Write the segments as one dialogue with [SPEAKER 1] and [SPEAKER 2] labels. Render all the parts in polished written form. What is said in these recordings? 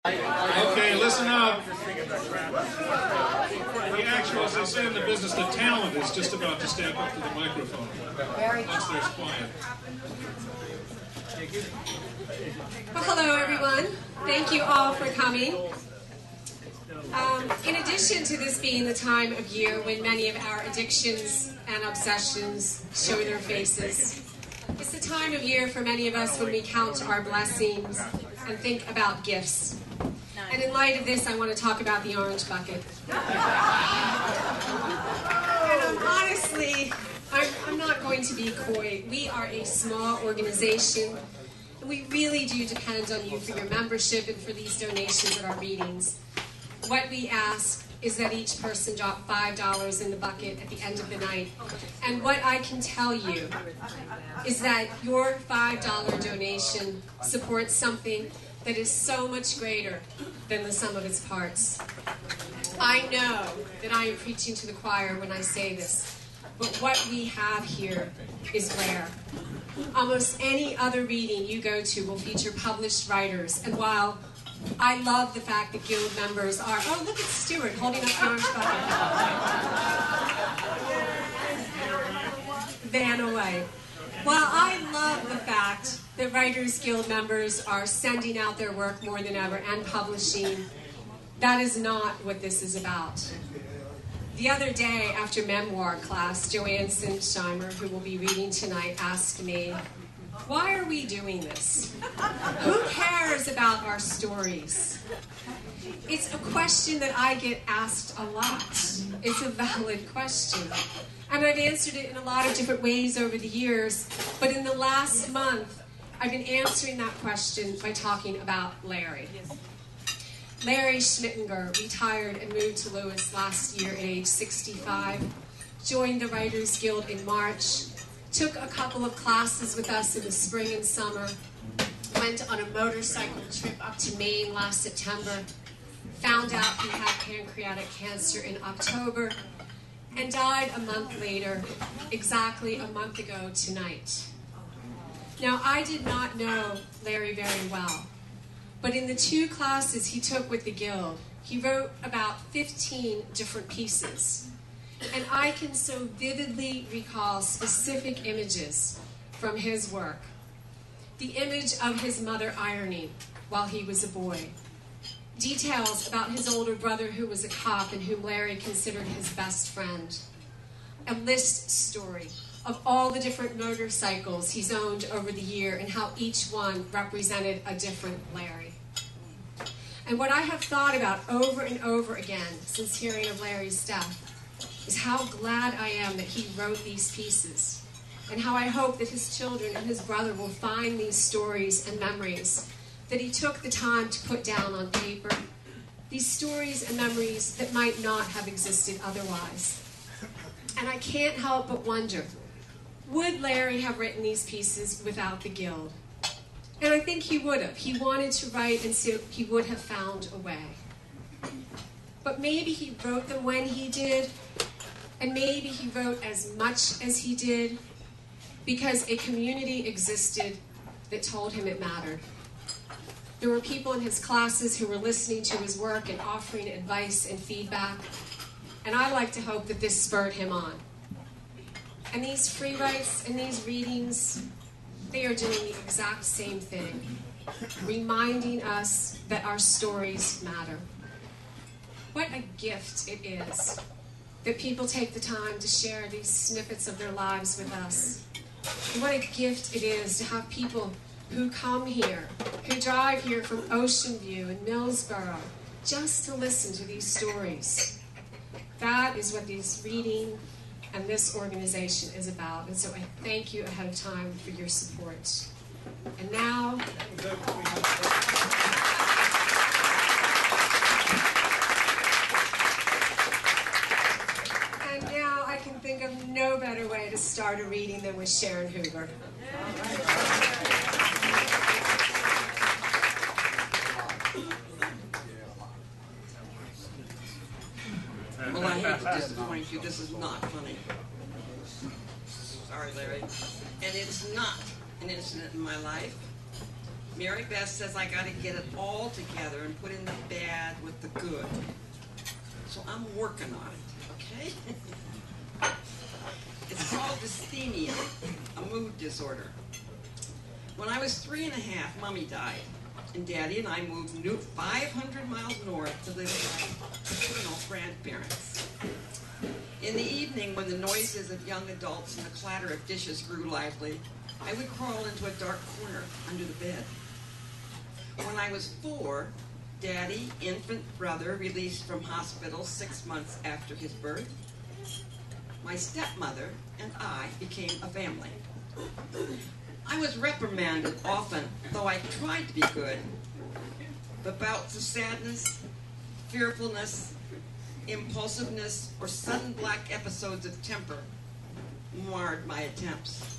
[SPEAKER 1] Okay, listen up. The actual, as they say in the business, the talent is just about to step up to the microphone. Once there's quiet.
[SPEAKER 2] Well, hello, everyone. Thank you all for coming. In addition to this being the time of year when many of our addictions and obsessions show their faces, it's the time of year for many of us when we count our blessings and think about gifts. And in light of this, I want to talk about the orange bucket. And honestly, I'm not going to be coy. We are a small organization, and we really do depend on you for your membership and for these donations at our meetings. What we ask is that each person drop $5 in the bucket at the end of the night. And what I can tell you is that your $5 donation supports something that is so much greater than the sum of its parts. I know that I am preaching to the choir when I say this, but what we have here is rare. Almost any other reading you go to will feature published writers, and while I love the fact that guild members are, oh, look at Stuart holding up the orange bucket. Van away. While I love the fact that Writers Guild members are sending out their work more than ever and publishing, that is not what this is about. The other day, after memoir class, Joanne Sinsheimer, who will be reading tonight, asked me, why are we doing this? Who cares about our stories? It's a question that I get asked a lot. It's a valid question. And I've answered it in a lot of different ways over the years, but in the last month, I've been answering that question by talking about Larry. Larry Schmittinger retired and moved to Lewis last year at age 65, joined the Writers Guild in March, took a couple of classes with us in the spring and summer, went on a motorcycle trip up to Maine last September, found out he had pancreatic cancer in October, and died a month later, exactly a month ago tonight. Now, I did not know Larry very well, but in the 2 classes he took with the Guild, he wrote about 15 different pieces. And I can so vividly recall specific images from his work. The image of his mother ironing while he was a boy. Details about his older brother who was a cop and whom Larry considered his best friend. A list story of all the different motorcycles he's owned over the year and how each one represented a different Larry. And what I have thought about over and over again since hearing of Larry's death is how glad I am that he wrote these pieces, and how I hope that his children and his brother will find these stories and memories that he took the time to put down on paper, these stories and memories that might not have existed otherwise. And I can't help but wonder, would Larry have written these pieces without the Guild? And I think he would have. He wanted to write, and so he would have found a way. But maybe he wrote them when he did, and maybe he wrote as much as he did because a community existed that told him it mattered. There were people in his classes who were listening to his work and offering advice and feedback, and I like to hope that this spurred him on. And these free writes and these readings, they are doing the exact same thing, reminding us that our stories matter. What a gift it is that people take the time to share these snippets of their lives with us. And what a gift it is to have people who come here, who drive here from Ocean View and Millsboro, just to listen to these stories. That is what this reading and this organization is about. And so I thank you ahead of time for your support. And now, I can think of no better way to start a reading than with Sharon Hoover.
[SPEAKER 3] Well, I hate to disappoint you. This is not funny. Sorry, Larry. And it's not an incident in my life. Mary Beth says I got to get it all together and put in the bad with the good. So I'm working on it, okay? It's called dysthymia, a mood disorder. When I was 3.5, Mommy died, and Daddy and I moved 500 miles north to live with my paternal grandparents. In the evening, when the noises of young adults and the clatter of dishes grew lively, I would crawl into a dark corner under the bed. When I was 4, Daddy, infant brother, released from hospital 6 months after his birth, my stepmother and I became a family. I was reprimanded often, though I tried to be good. But bouts of sadness, fearfulness, impulsiveness, or sudden black episodes of temper marred my attempts.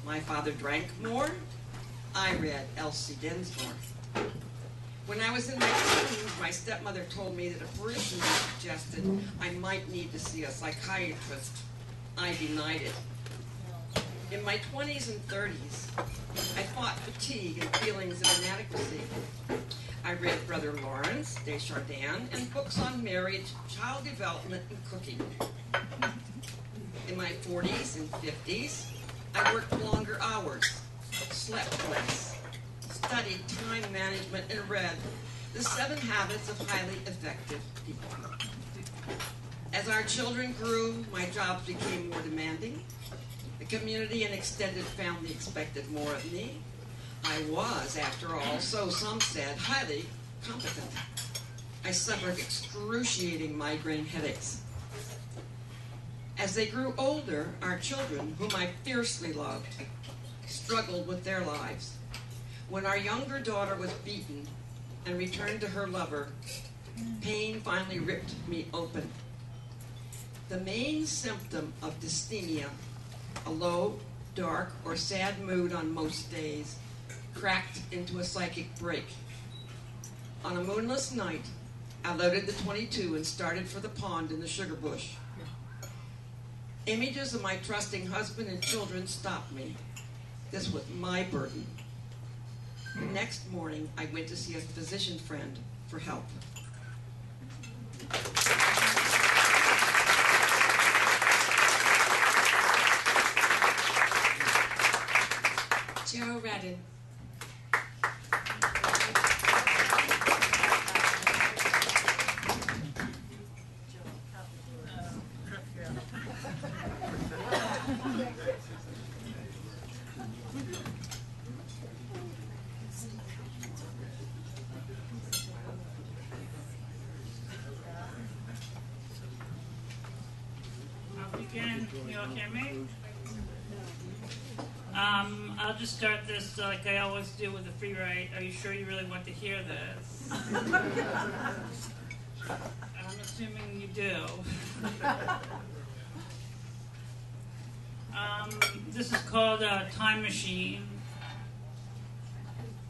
[SPEAKER 3] My father drank more. I read Elsie Dinsmore. When I was in my teens, my stepmother told me that a parishioner suggested I might need to see a psychiatrist. I denied it. In my 20s and 30s, I fought fatigue and feelings of inadequacy. I read Brother Lawrence, Desjardins, and books on marriage, child development, and cooking. In my 40s and 50s, I worked longer hours, slept less, studied time management, and read The 7 Habits of Highly Effective People. As our children grew, my jobs became more demanding. The community and extended family expected more of me. I was, after all, so some said, highly competent. I suffered excruciating migraine headaches. As they grew older, our children, whom I fiercely loved, struggled with their lives. When our younger daughter was beaten and returned to her lover, pain finally ripped me open. The main symptom of dysthymia, a low, dark, or sad mood on most days, cracked into a psychic break. On a moonless night, I loaded the .22 and started for the pond in the sugar bush. Images of my trusting husband and children stopped me. This was my burden. The next morning, I went to see a physician friend for help.
[SPEAKER 2] Joe Redden.
[SPEAKER 4] Again, you all hear me? I'll just start this like I always do with a free write. Are you sure you really want to hear this? I'm assuming you do. This is called a time machine.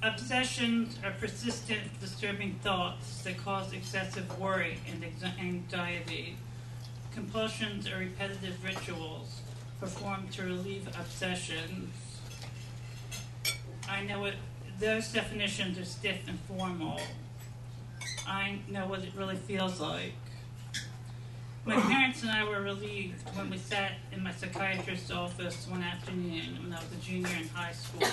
[SPEAKER 4] Obsessions are persistent, disturbing thoughts that cause excessive worry and anxiety. Compulsions are repetitive rituals performed to relieve obsessions. I know those definitions are stiff and formal. I know what it really feels like. My parents and I were relieved when we sat in my psychiatrist's office one afternoon when I was a junior in high school.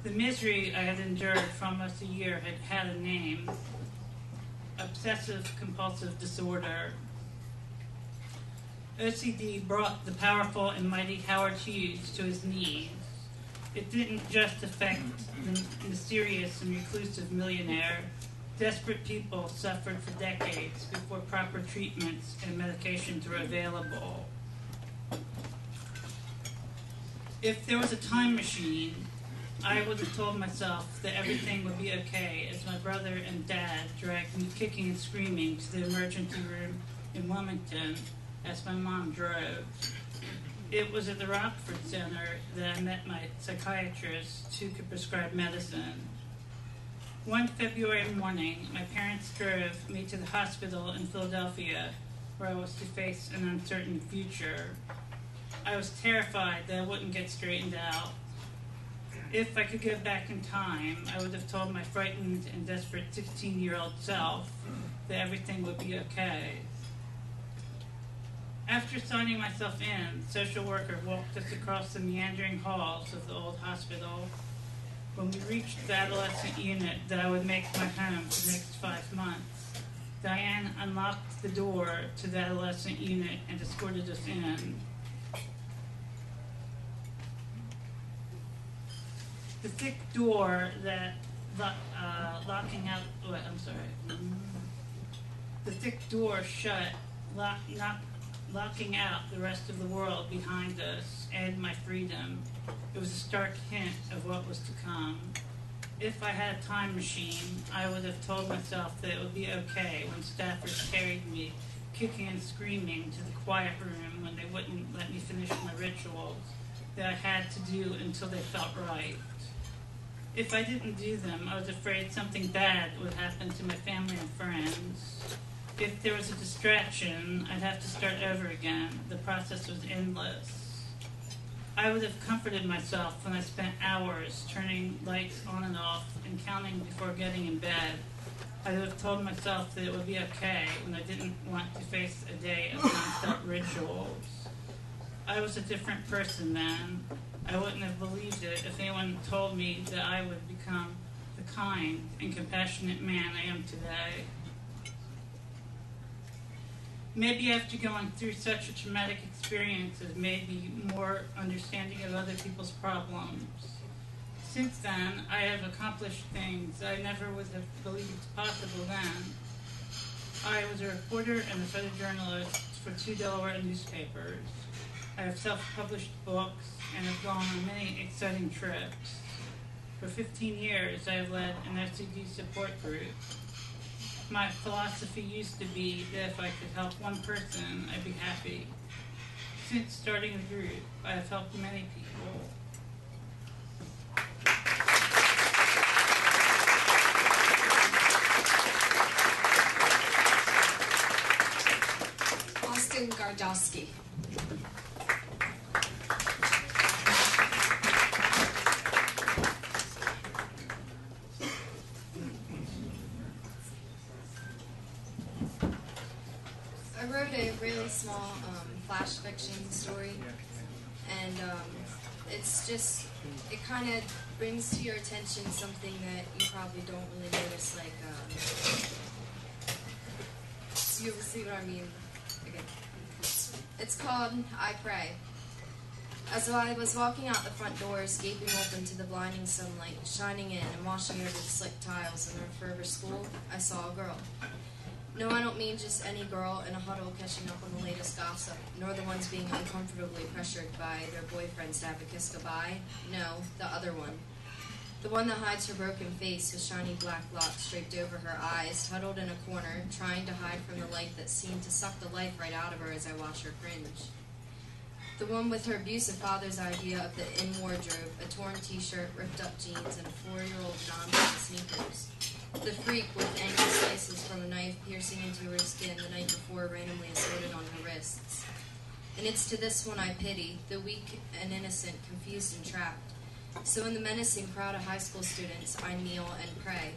[SPEAKER 4] The misery I had endured for almost a year had a name: obsessive-compulsive disorder. OCD brought the powerful and mighty Howard Hughes to his knees. It didn't just affect the mysterious and reclusive millionaire. Desperate people suffered for decades before proper treatments and medications were available. If there was a time machine, I would have told myself that everything would be okay as my brother and dad dragged me kicking and screaming to the emergency room in Wilmington as my mom drove. It was at the Rockford Center that I met my psychiatrist who could prescribe medicine. One February morning, my parents drove me to the hospital in Philadelphia where I was to face an uncertain future. I was terrified that I wouldn't get straightened out. If I could go back in time, I would have told my frightened and desperate 16-year-old self that everything would be okay. After signing myself in, the social worker walked us across the meandering halls of the old hospital. When we reached the adolescent unit that I would make my home for the next 5 months, Diane unlocked the door to the adolescent unit and escorted us in. The thick door that locking out. What? I'm sorry. The thick door shut, locking out the rest of the world behind us and my freedom. It was a stark hint of what was to come. If I had a time machine, I would have told myself that it would be okay when staffers carried me, kicking and screaming, to the quiet room when they wouldn't let me finish my rituals that I had to do until they felt right. If I didn't do them, I was afraid something bad would happen to my family and friends. If there was a distraction, I'd have to start over again. The process was endless. I would have comforted myself when I spent hours turning lights on and off and counting before getting in bed. I would have told myself that it would be okay when I didn't want to face a day of non-stop rituals. I was a different person then. I wouldn't have believed it if anyone told me that I would become the kind and compassionate man I am today. Maybe after going through such a traumatic experience has made me more understanding of other people's problems. Since then, I have accomplished things I never would have believed possible then. I was a reporter and a photojournalist for 2 Delaware newspapers. I have self-published books and have gone on many exciting trips. For 15 years, I have led an OCD support group. My philosophy used to be that if I could help one person, I'd be happy. Since starting the group, I have helped many people.
[SPEAKER 2] Austin Gardowski.
[SPEAKER 5] I wrote a really small flash fiction story, and it's just, it kind of brings to your attention something that you probably don't really notice, like, you'll see what I mean. Okay. It's called I Pray. As I was walking out the front doors, gaping open to the blinding sunlight, shining in and washing over the slick tiles in our forever school, I saw a girl. No, I don't mean just any girl in a huddle catching up on the latest gossip, nor the ones being uncomfortably pressured by their boyfriends to have a kiss goodbye. No, the other one. The one that hides her broken face with shiny black locks draped over her eyes, huddled in a corner, trying to hide from the light that seemed to suck the life right out of her as I watched her cringe. The one with her abusive father's idea of the in-wardrobe, a torn t-shirt, ripped up jeans, and a 4-year-old non-brand sneakers. The freak with angry slices from a knife piercing into her skin the night before randomly assorted on her wrists. And it's to this one I pity, the weak and innocent, confused and trapped. So in the menacing crowd of high school students, I kneel and pray.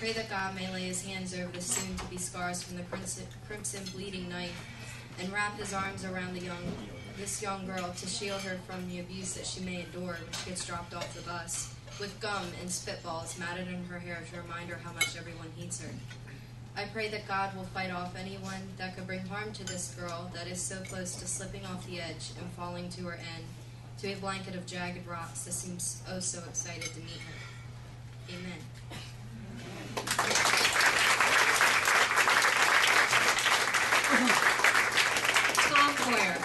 [SPEAKER 5] Pray that God may lay his hands over the soon-to-be scars from the crimson bleeding knife and wrap his arms around this young girl to shield her from the abuse that she may endure when she gets dropped off the bus, with gum and spitballs matted in her hair to remind her how much everyone hates her. I pray that God will fight off anyone that could bring harm to this girl that is so close to slipping off the edge and falling to her end, to a blanket of jagged rocks that seems oh so excited to meet her. Amen.
[SPEAKER 2] Tom Boyer.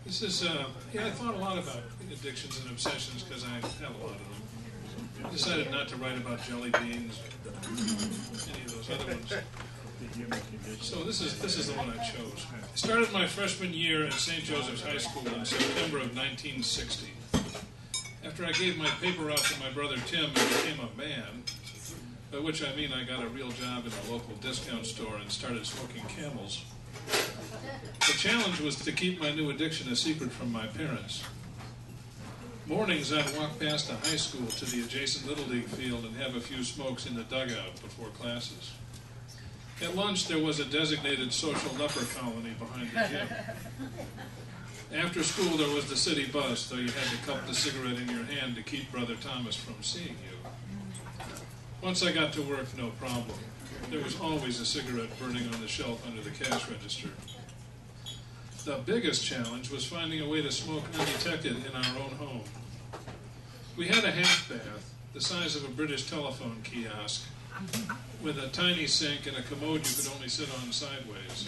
[SPEAKER 1] This is, I thought a lot about addictions and obsessions because I have a lot of them. I decided not to write about jelly beans or any of those other ones. So this is the one I chose. I started my freshman year at St. Joseph's High School in September of 1960. After I gave my paper out to my brother Tim and became a man, by which I mean I got a real job in a local discount store and started smoking Camels. The challenge was to keep my new addiction a secret from my parents. Mornings I'd walk past the high school to the adjacent Little League field and have a few smokes in the dugout before classes. At lunch there was a designated social leper colony behind the gym. After school there was the city bus, though you had to cup the cigarette in your hand to keep Brother Thomas from seeing you. Once I got to work, no problem. There was always a cigarette burning on the shelf under the cash register. The biggest challenge was finding a way to smoke undetected in our own home. We had a half bath, the size of a British telephone kiosk, with a tiny sink and a commode you could only sit on sideways.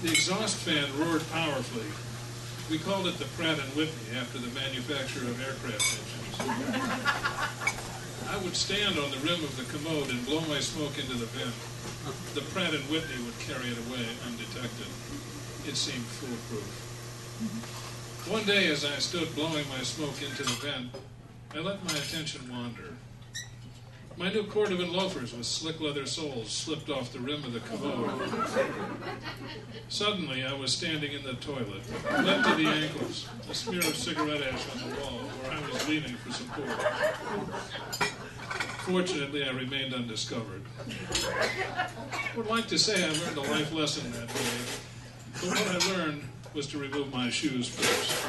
[SPEAKER 1] The exhaust fan roared powerfully. We called it the Pratt & Whitney after the manufacturer of aircraft engines. I would stand on the rim of the commode and blow my smoke into the vent. The Pratt & Whitney would carry it away undetected. It seemed foolproof. One day, as I stood blowing my smoke into the vent, I let my attention wander. My new Cordovan loafers with slick leather soles slipped off the rim of the commode. Suddenly, I was standing in the toilet, wet to the ankles, a smear of cigarette ash on the wall where I was leaning for support. Fortunately, I remained undiscovered. I would like to say I learned a life lesson that day, but what I learned was to remove my shoes first.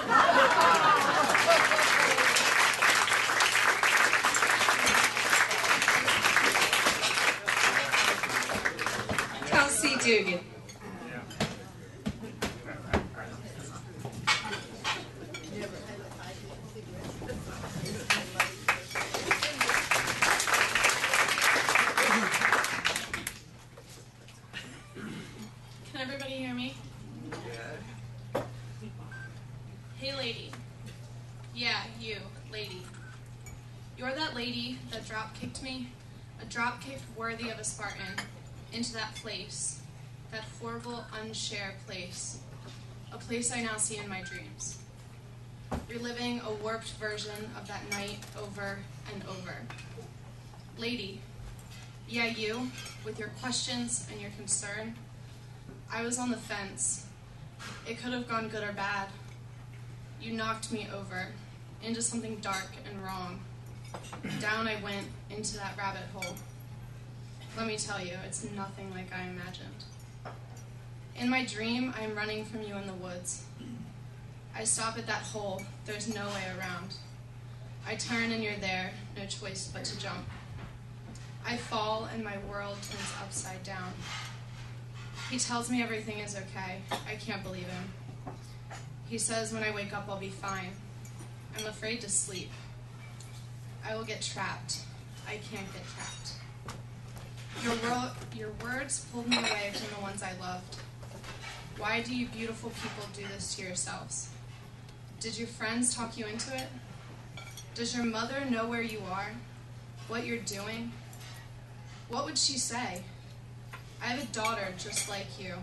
[SPEAKER 2] Kelsey Dugan.
[SPEAKER 6] Can everybody hear me? Hey, lady. Yeah, you, lady. You're that lady that drop-kicked me, a drop-kick worthy of a Spartan, into that place, that horrible, unshared place, a place I now see in my dreams. Reliving a warped version of that night over and over. Lady, yeah, you, with your questions and your concern, I was on the fence. It could have gone good or bad. You knocked me over into something dark and wrong. Down I went into that rabbit hole. Let me tell you, it's nothing like I imagined. In my dream, I am running from you in the woods. I stop at that hole. There's no way around. I turn and you're there, no choice but to jump. I fall and my world turns upside down. He tells me everything is okay. I can't believe him. He says when I wake up I'll be fine. I'm afraid to sleep. I will get trapped. I can't get trapped. Your words pulled me away from the ones I loved. Why do you beautiful people do this to yourselves? Did your friends talk you into it? Does your mother know where you are? What you're doing? What would she say? I have a daughter just like you.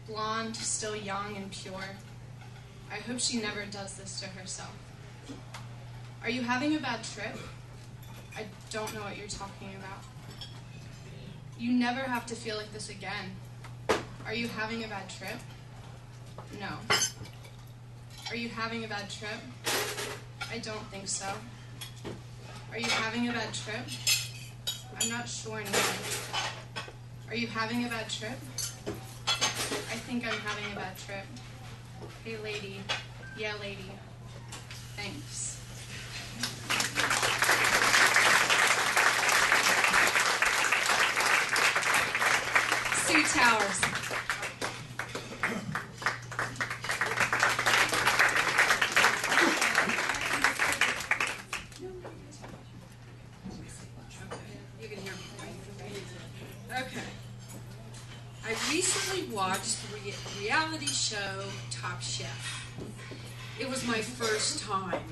[SPEAKER 6] Blonde, still young and pure. I hope she never does this to herself. Are you having a bad trip? I don't know what you're talking about. You never have to feel like this again. Are you having a bad trip? No. Are you having a bad trip? I don't think so. Are you having a bad trip? I'm not sure anymore. Are you having a bad trip? I think I'm having a bad trip. Hey, lady. Yeah, lady. Thanks.
[SPEAKER 2] Sue Towers.
[SPEAKER 7] You can hear me. Okay. I recently watched the reality show Top Chef. It was my first time.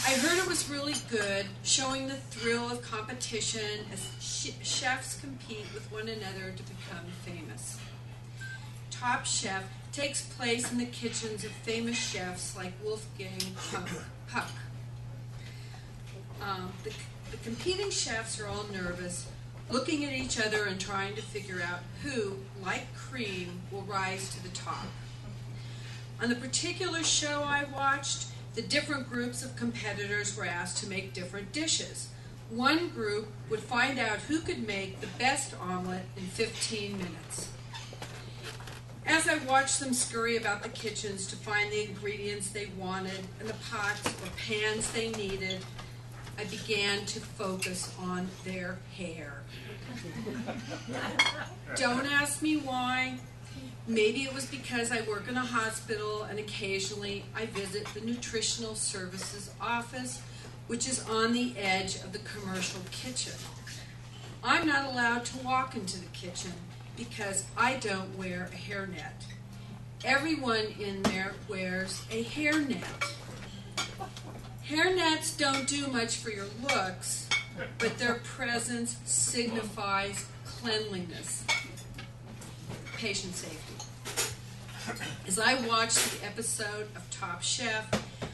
[SPEAKER 7] I heard it was really good, showing the thrill of competition as chefs compete with one another to become famous. Top Chef takes place in the kitchens of famous chefs like Wolfgang Puck. The competing chefs are all nervous, looking at each other and trying to figure out who, like cream, will rise to the top. On the particular show I watched, the different groups of competitors were asked to make different dishes. One group would find out who could make the best omelet in 15 minutes. As I watched them scurry about the kitchens to find the ingredients they wanted and the pots or pans they needed, I began to focus on their hair. Don't ask me why. Maybe it was because I work in a hospital and occasionally I visit the nutritional services office, which is on the edge of the commercial kitchen. I'm not allowed to walk into the kitchen because I don't wear a hairnet. Everyone in there wears a hairnet. Hairnets don't do much for your looks, but their presence signifies cleanliness, patient safety. As I watched the episode of Top Chef,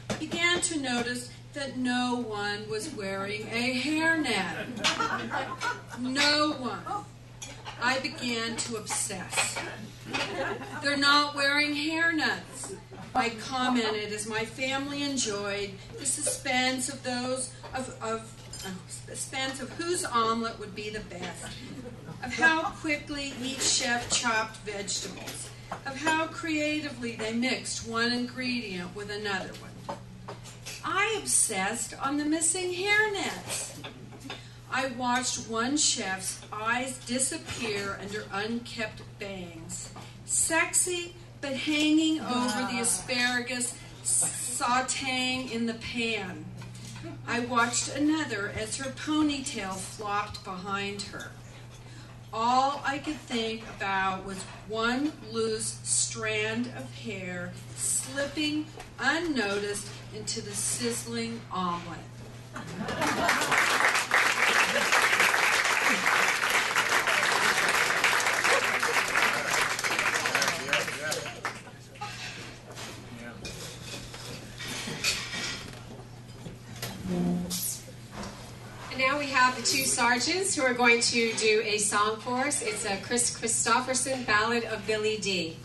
[SPEAKER 7] I began to notice that no one was wearing a hairnet. No one. I began to obsess. They're not wearing hairnets. I commented as my family enjoyed the suspense of suspense of whose omelet would be the best, of how quickly each chef chopped vegetables, of how creatively they mixed one ingredient with another one. I obsessed on the missing hairnets. I watched one chef's eyes disappear under unkempt bangs, sexy but hanging over the asparagus sautéing in the pan. I watched another as her ponytail flopped behind her. All I could think about was one loose strand of hair slipping unnoticed into the sizzling omelet.
[SPEAKER 2] And now we have the two sergeants who are going to do a song for us. It's a Chris Christopherson Ballad of Billy D.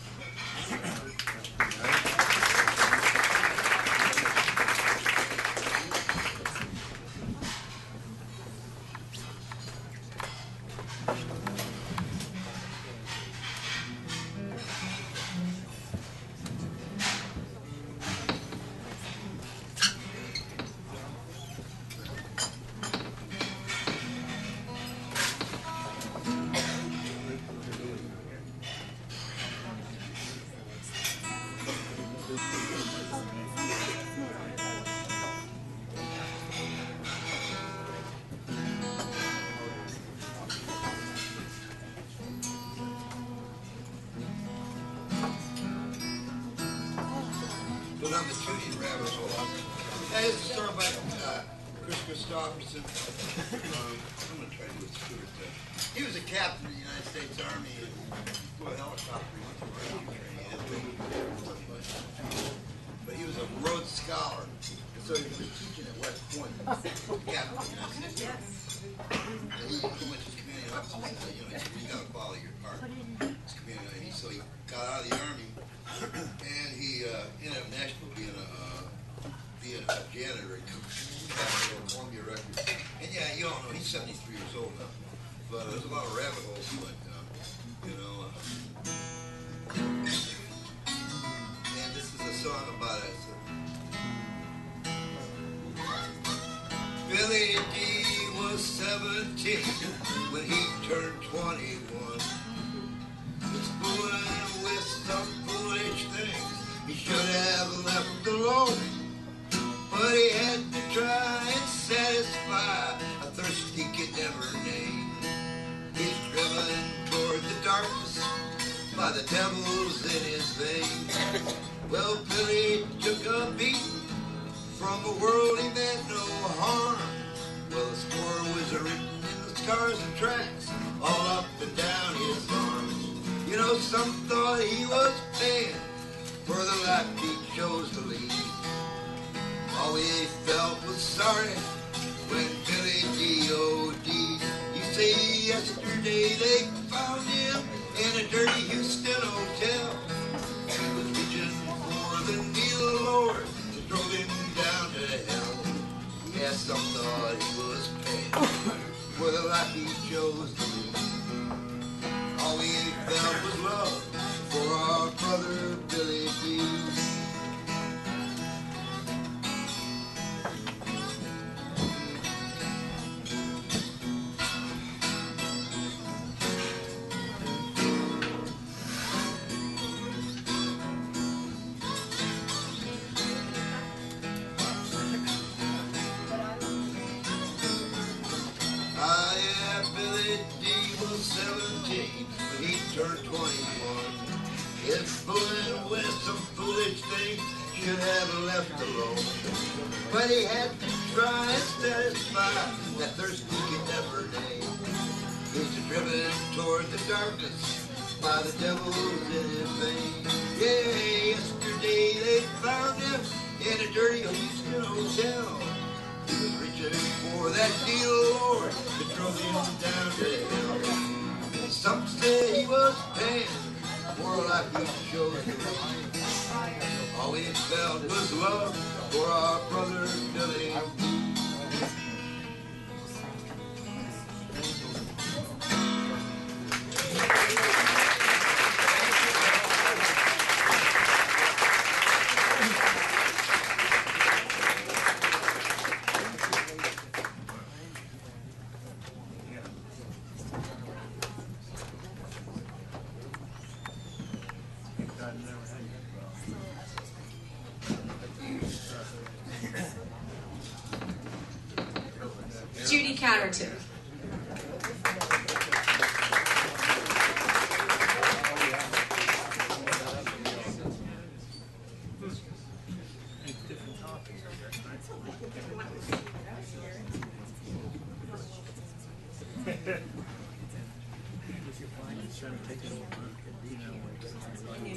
[SPEAKER 8] But I'm the shooting rabbit hole. That is a story by Chris Christopherson. I'm going to try to do it stupid. He was a captain in the United States Army and flew a helicopter. He went to Marine training. But he was a Rhodes Scholar. And so he was teaching at West Point. Captain of the United States Army. And he went to community office and said, you got to follow your part. So he got out of the Army. And he ended up national being a janitor at Columbia Records. And yeah, you all know he's 73 years old now. But there's a lot of rabbit holes he went down, And this is a song about it. Billy D was 17 when he turned 21. He's fooling with some foolish things he should have left alone. But he had to try and satisfy a thirst he could never name. He's driven toward the darkness by the devils in his veins. Well, Billy took a beating from the world he made. scars and tracks all up and down his arms. You know, some thought he was paying for the life he chose to lead. All we felt was sorry when Billy D.O.D. You see, yesterday they found him in a dirty Houston hotel. He was reaching for the needle, Lord, that drove him down to hell. Yeah, some thought he was paying for the life he chose to live. All we felt was love for our brother Billy D. Turned 21. It's fooling with some foolish things should have left alone. But he had to try and satisfy that thirst he could never name. He's driven toward the darkness by the devils in his veins. Yeah, yesterday they found him in a dirty Houston hotel. He was reaching for that deal, Lord, that drove him down to hell. Some say he was paying for a life he chose to live. All he felt was love for our brother Billy.
[SPEAKER 2] Judy Catterton.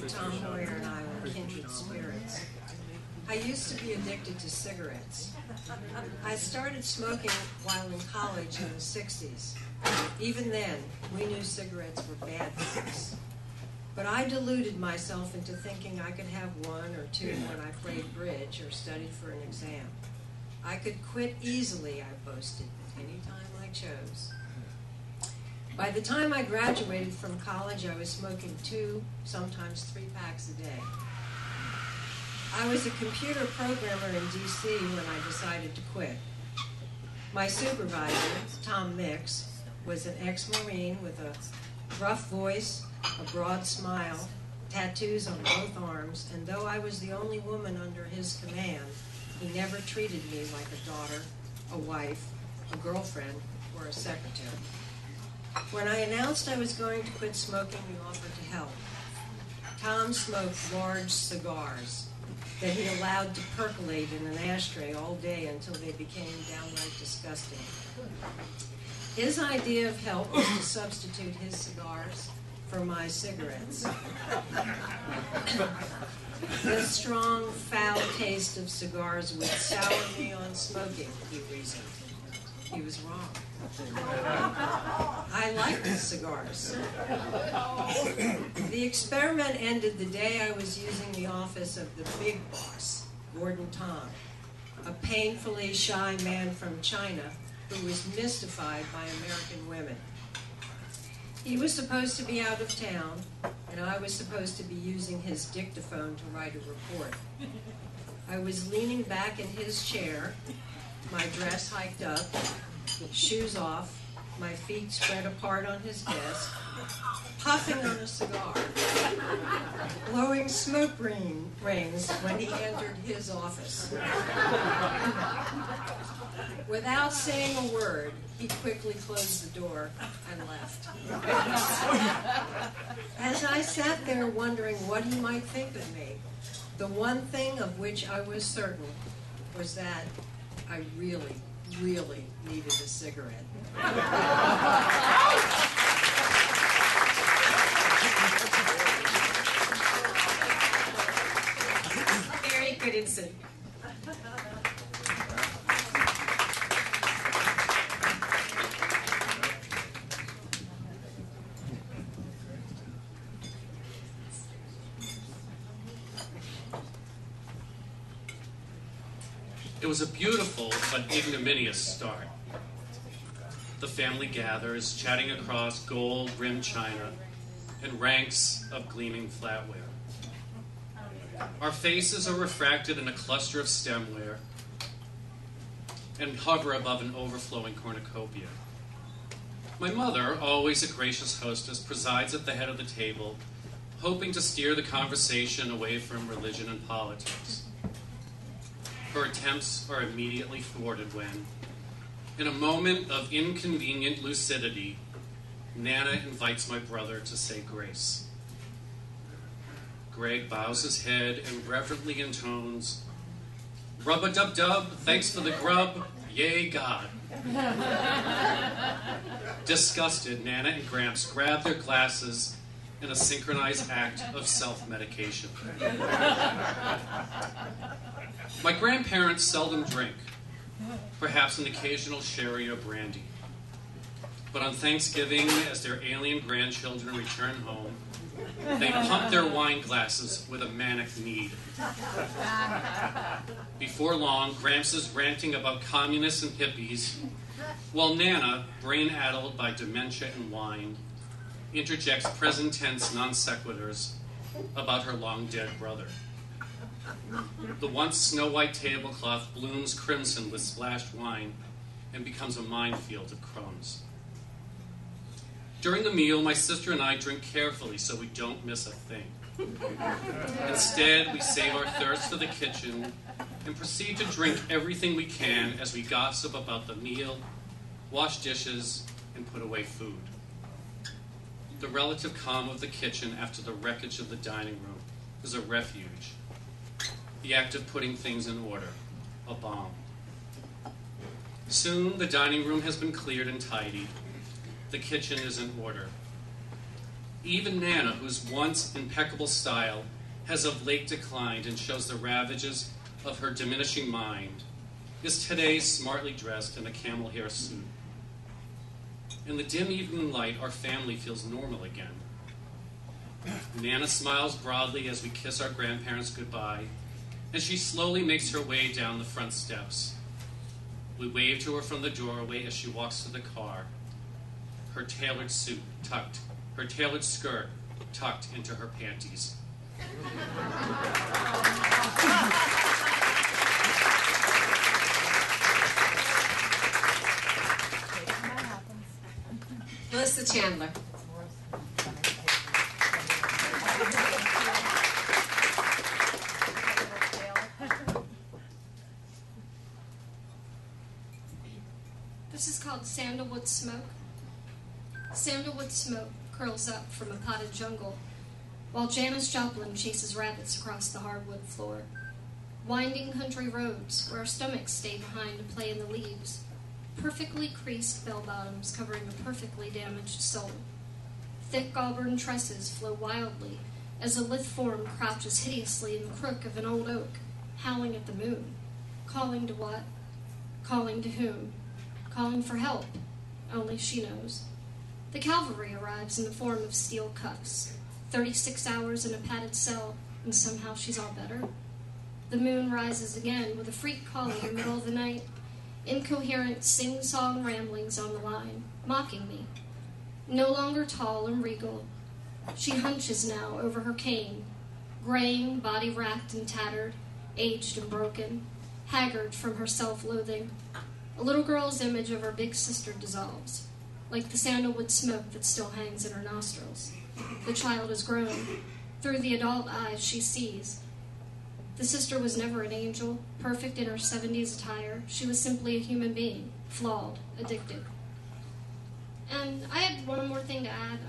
[SPEAKER 9] Tom Hoyer and I were kindred spirits. I used to be addicted to cigarettes. I started smoking while in college in the 60s. Even then, we knew cigarettes were bad for us. But I deluded myself into thinking I could have one or two when I played bridge or studied for an exam. I could quit easily, I boasted, any time I chose. By the time I graduated from college, I was smoking 2, sometimes 3 packs a day. I was a computer programmer in D.C. when I decided to quit. My supervisor, Tom Mix, was an ex-Marine with a rough voice, a broad smile, tattoos on both arms, and though I was the only woman under his command, he never treated me like a daughter, a wife, a girlfriend, or a secretary. When I announced I was going to quit smoking, he offered to help. Tom smoked large cigars that he allowed to percolate in an ashtray all day until they became downright disgusting. His idea of help was to substitute his cigars for my cigarettes. The strong, foul taste of cigars would sour me on smoking, he reasoned. He was wrong. I liked cigars. The experiment ended the day I was using the office of the big boss, Gordon Tom, a painfully shy man from China who was mystified by American women. He was supposed to be out of town, and I was supposed to be using his dictaphone to write a report. I was leaning back in his chair, my dress hiked up, shoes off, my feet spread apart on his desk, puffing on a cigar, blowing smoke rings when he entered his office. Without saying a word, he quickly closed the door and left. As I sat there wondering what he might think of me, the one thing of which I was certain was that I really, really needed a cigarette.
[SPEAKER 2] Very good insight.
[SPEAKER 10] It was a beautiful but ignominious start. The family gathers, chatting across gold-rimmed china and ranks of gleaming flatware. Our faces are refracted in a cluster of stemware and hover above an overflowing cornucopia. My mother, always a gracious hostess, presides at the head of the table, hoping to steer the conversation away from religion and politics. Her attempts are immediately thwarted when, in a moment of inconvenient lucidity, Nana invites my brother to say grace. Greg bows his head and reverently intones, "Rub-a-dub-dub, thanks for the grub, yay God." Disgusted, Nana and Gramps grab their glasses in a synchronized act of self-medication. My grandparents seldom drink, perhaps an occasional sherry or brandy. But on Thanksgiving, as their alien grandchildren return home, they pump their wine glasses with a manic need. Before long, Gramps is ranting about communists and hippies, while Nana, brain-addled by dementia and wine, interjects present tense non sequiturs about her long-dead brother. The once snow-white tablecloth blooms crimson with splashed wine and becomes a minefield of crumbs. During the meal, my sister and I drink carefully so we don't miss a thing. Instead, we save our thirst for the kitchen and proceed to drink everything we can as we gossip about the meal, wash dishes, and put away food. The relative calm of the kitchen after the wreckage of the dining room is a refuge. The act of putting things in order, a balm. Soon, the dining room has been cleared and tidied. The kitchen is in order. Even Nana, whose once impeccable style has of late declined and shows the ravages of her diminishing mind, is today smartly dressed in a camel hair suit. In the dim evening light, our family feels normal again. Nana smiles broadly as we kiss our grandparents goodbye, and she slowly makes her way down the front steps. We wave to her from the doorway as she walks to the car, her tailored skirt tucked into her panties.
[SPEAKER 2] Melissa Chandler.
[SPEAKER 11] This is called Sandalwood Smoke. Sandalwood smoke curls up from a potted jungle, while Janis Joplin chases rabbits across the hardwood floor. Winding country roads where our stomachs stay behind to play in the leaves. Perfectly creased bell-bottoms covering a perfectly damaged soul. Thick auburn tresses flow wildly as a lithe form crouches hideously in the crook of an old oak, howling at the moon. Calling to what? Calling to whom? Calling for help. Only she knows. The cavalry arrives in the form of steel cuffs. 36 hours in a padded cell, and somehow she's all better. The moon rises again with a freak call in the middle of the night. Incoherent sing-song ramblings on the line, mocking me. No longer tall and regal, she hunches now over her cane, graying, body racked and tattered, aged and broken, haggard from her self-loathing. A little girl's image of her big sister dissolves, like the sandalwood smoke that still hangs in her nostrils. The child has grown. Through the adult eyes she sees. The sister was never an angel, perfect in her 70s attire. She was simply a human being, flawed, addicted. And I had one more thing to add.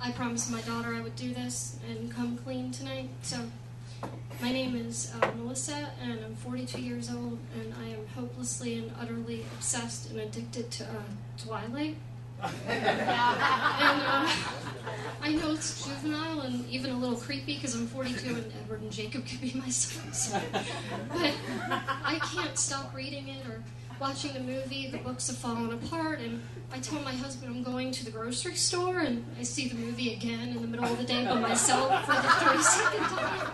[SPEAKER 11] I promised my daughter I would do this and come clean tonight, so My name is Melissa, and I'm 42 years old, and I am hopelessly and utterly obsessed and addicted to Twilight. And I know it's juvenile and even a little creepy because I'm 42 and Edward and Jacob could be my sons. But I can't stop reading it or watching the movie. The books have fallen apart, and I tell my husband I'm going to the grocery store, and I see the movie again in the middle of the day by myself for the 32nd time.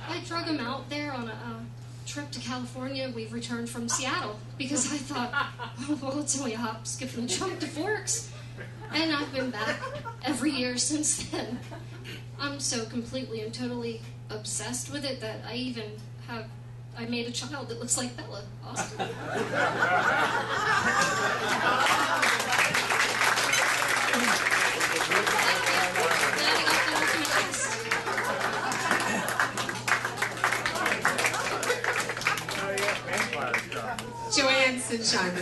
[SPEAKER 11] I drug him out there on a trip to California. We've returned from Seattle because I thought, oh, well, it's only a hop, skip, and a jump to Forks. And I've been back every year since then. I'm so completely and totally obsessed with it that I made a child that looks like Bella Austin.
[SPEAKER 2] Joanne Sunshine.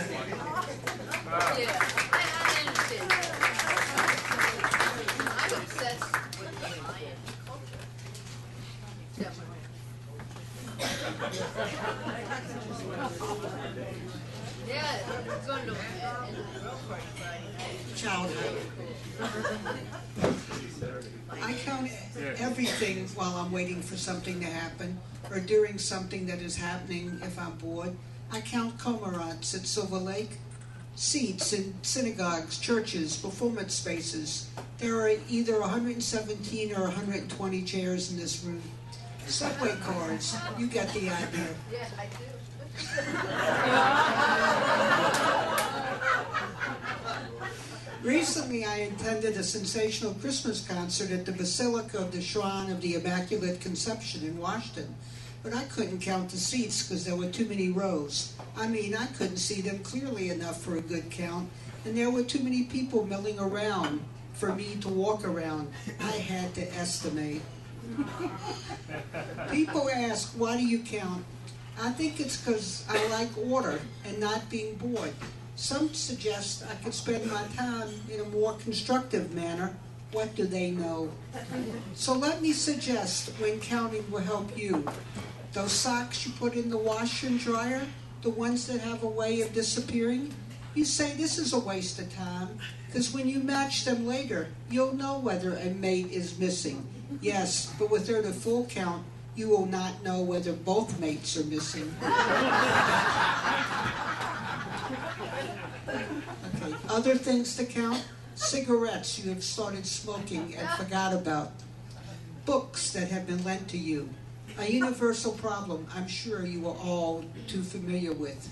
[SPEAKER 12] Yeah, I understand. I'm obsessed with the Mayan culture. Yeah, it's going to a girl party Friday night.
[SPEAKER 13] Childhood. I count everything while I'm waiting for something to happen or during something that is happening if I'm bored. I count cormorants at Silver Lake, seats in synagogues, churches, performance spaces. There are either 117 or 120 chairs in this room. Subway cars, you get the idea.
[SPEAKER 12] Yeah, I do.
[SPEAKER 13] Recently, I attended a sensational Christmas concert at the Basilica of the Shrine of the Immaculate Conception in Washington, but I couldn't count the seats because there were too many rows. I mean, I couldn't see them clearly enough for a good count, and there were too many people milling around for me to walk around. I had to estimate. People ask, why do you count? I think it's because I like order and not being bored. Some suggest I could spend my time in a more constructive manner. What do they know? So let me suggest when counting will help you. Those socks you put in the washer and dryer, the ones that have a way of disappearing, you say this is a waste of time, because when you match them later, you'll know whether a mate is missing. Yes, but without a full count, you will not know whether both mates are missing. Okay, other things to count? Cigarettes you have started smoking and forgot about. Books that have been lent to you. A universal problem I'm sure you are all too familiar with.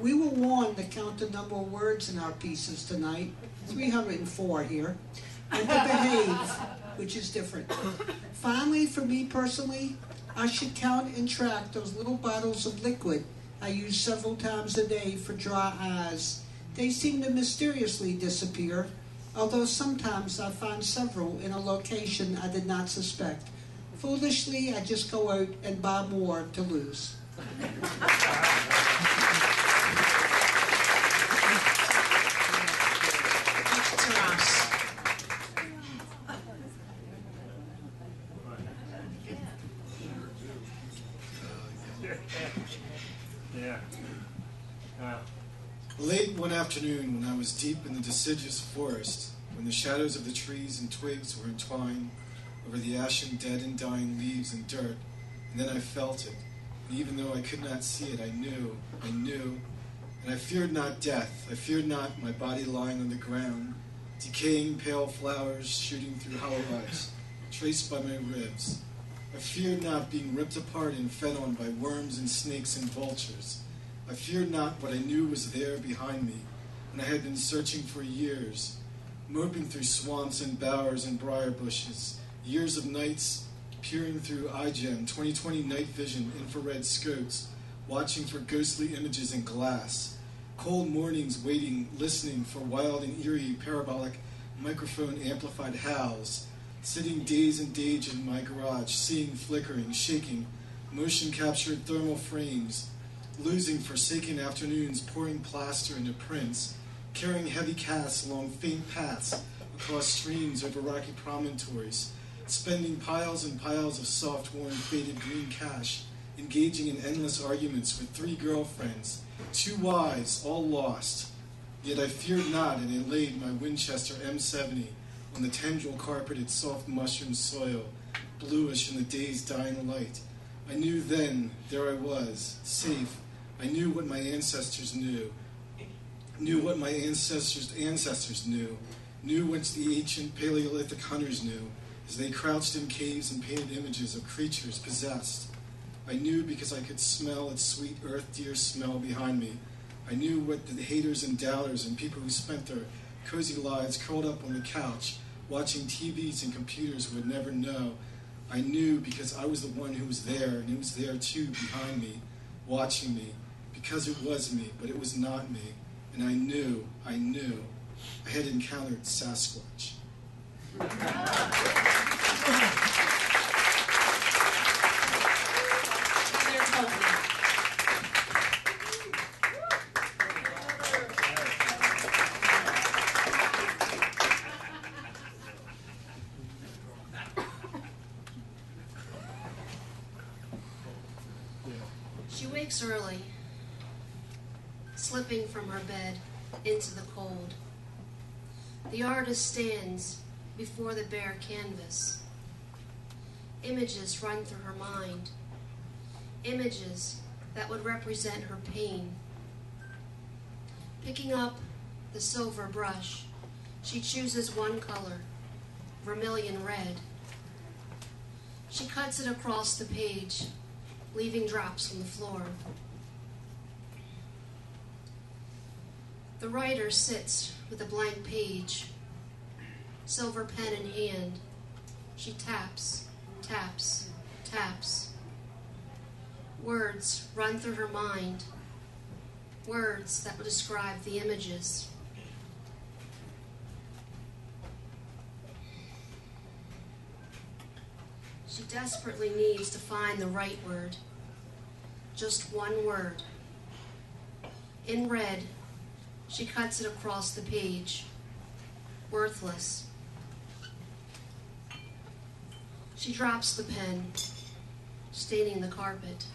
[SPEAKER 13] We were warned to count the number of words in our pieces tonight, 304 here, and to behave, which is different. Finally, for me personally, I should count and track those little bottles of liquid I use several times a day for dry eyes. They seem to mysteriously disappear, although sometimes I find several in a location I did not suspect. Foolishly, I just go out and buy more to lose.
[SPEAKER 14] Late one afternoon, when I was deep in the deciduous forest, when the shadows of the trees and twigs were entwined over the ashen, dead and dying leaves and dirt, and then I felt it, and even though I could not see it, I knew, and I feared not death, I feared not my body lying on the ground, decaying pale flowers shooting through hollow eyes, traced by my ribs. I feared not being ripped apart and fed on by worms and snakes and vultures. I feared not what I knew was there behind me, and I had been searching for years, moping through swamps and bowers and briar bushes, years of nights peering through iGen 20/20 night vision infrared scopes, watching for ghostly images in glass, cold mornings waiting, listening for wild and eerie parabolic microphone amplified howls, sitting days and days in my garage, seeing flickering, shaking, motion captured thermal frames, losing forsaken afternoons pouring plaster into prints, carrying heavy casts along faint paths across streams over rocky promontories, spending piles and piles of soft-worn, faded green cash, engaging in endless arguments with 3 girlfriends, 2 wives, all lost. Yet I feared not, and I laid my Winchester M70 on the tendril-carpeted soft mushroom soil, bluish in the day's dying light. I knew then, there I was, safe. I knew what my ancestors knew what my ancestors knew what the ancient Paleolithic hunters knew, as they crouched in caves and painted images of creatures possessed. I knew because I could smell its sweet earth deer smell behind me. I knew what the haters and doubters and people who spent their cozy lives curled up on the couch, watching TVs and computers would never know. I knew because I was the one who was there, and it was there too behind me, watching me, because it was me, but it was not me. And I knew, I had encountered Sasquatch.
[SPEAKER 15] She wakes early, slipping from her bed into the cold. The artist stands before the bare canvas. Images run through her mind, images that would represent her pain. Picking up the silver brush, she chooses one color, vermilion red. She cuts it across the page, leaving drops on the floor. The writer sits with a blank page, silver pen in hand. She taps, taps, taps. Words run through her mind, words that would describe the images. She desperately needs to find the right word, just one word. In red, she cuts it across the page. Worthless. She drops the pen, staining the carpet.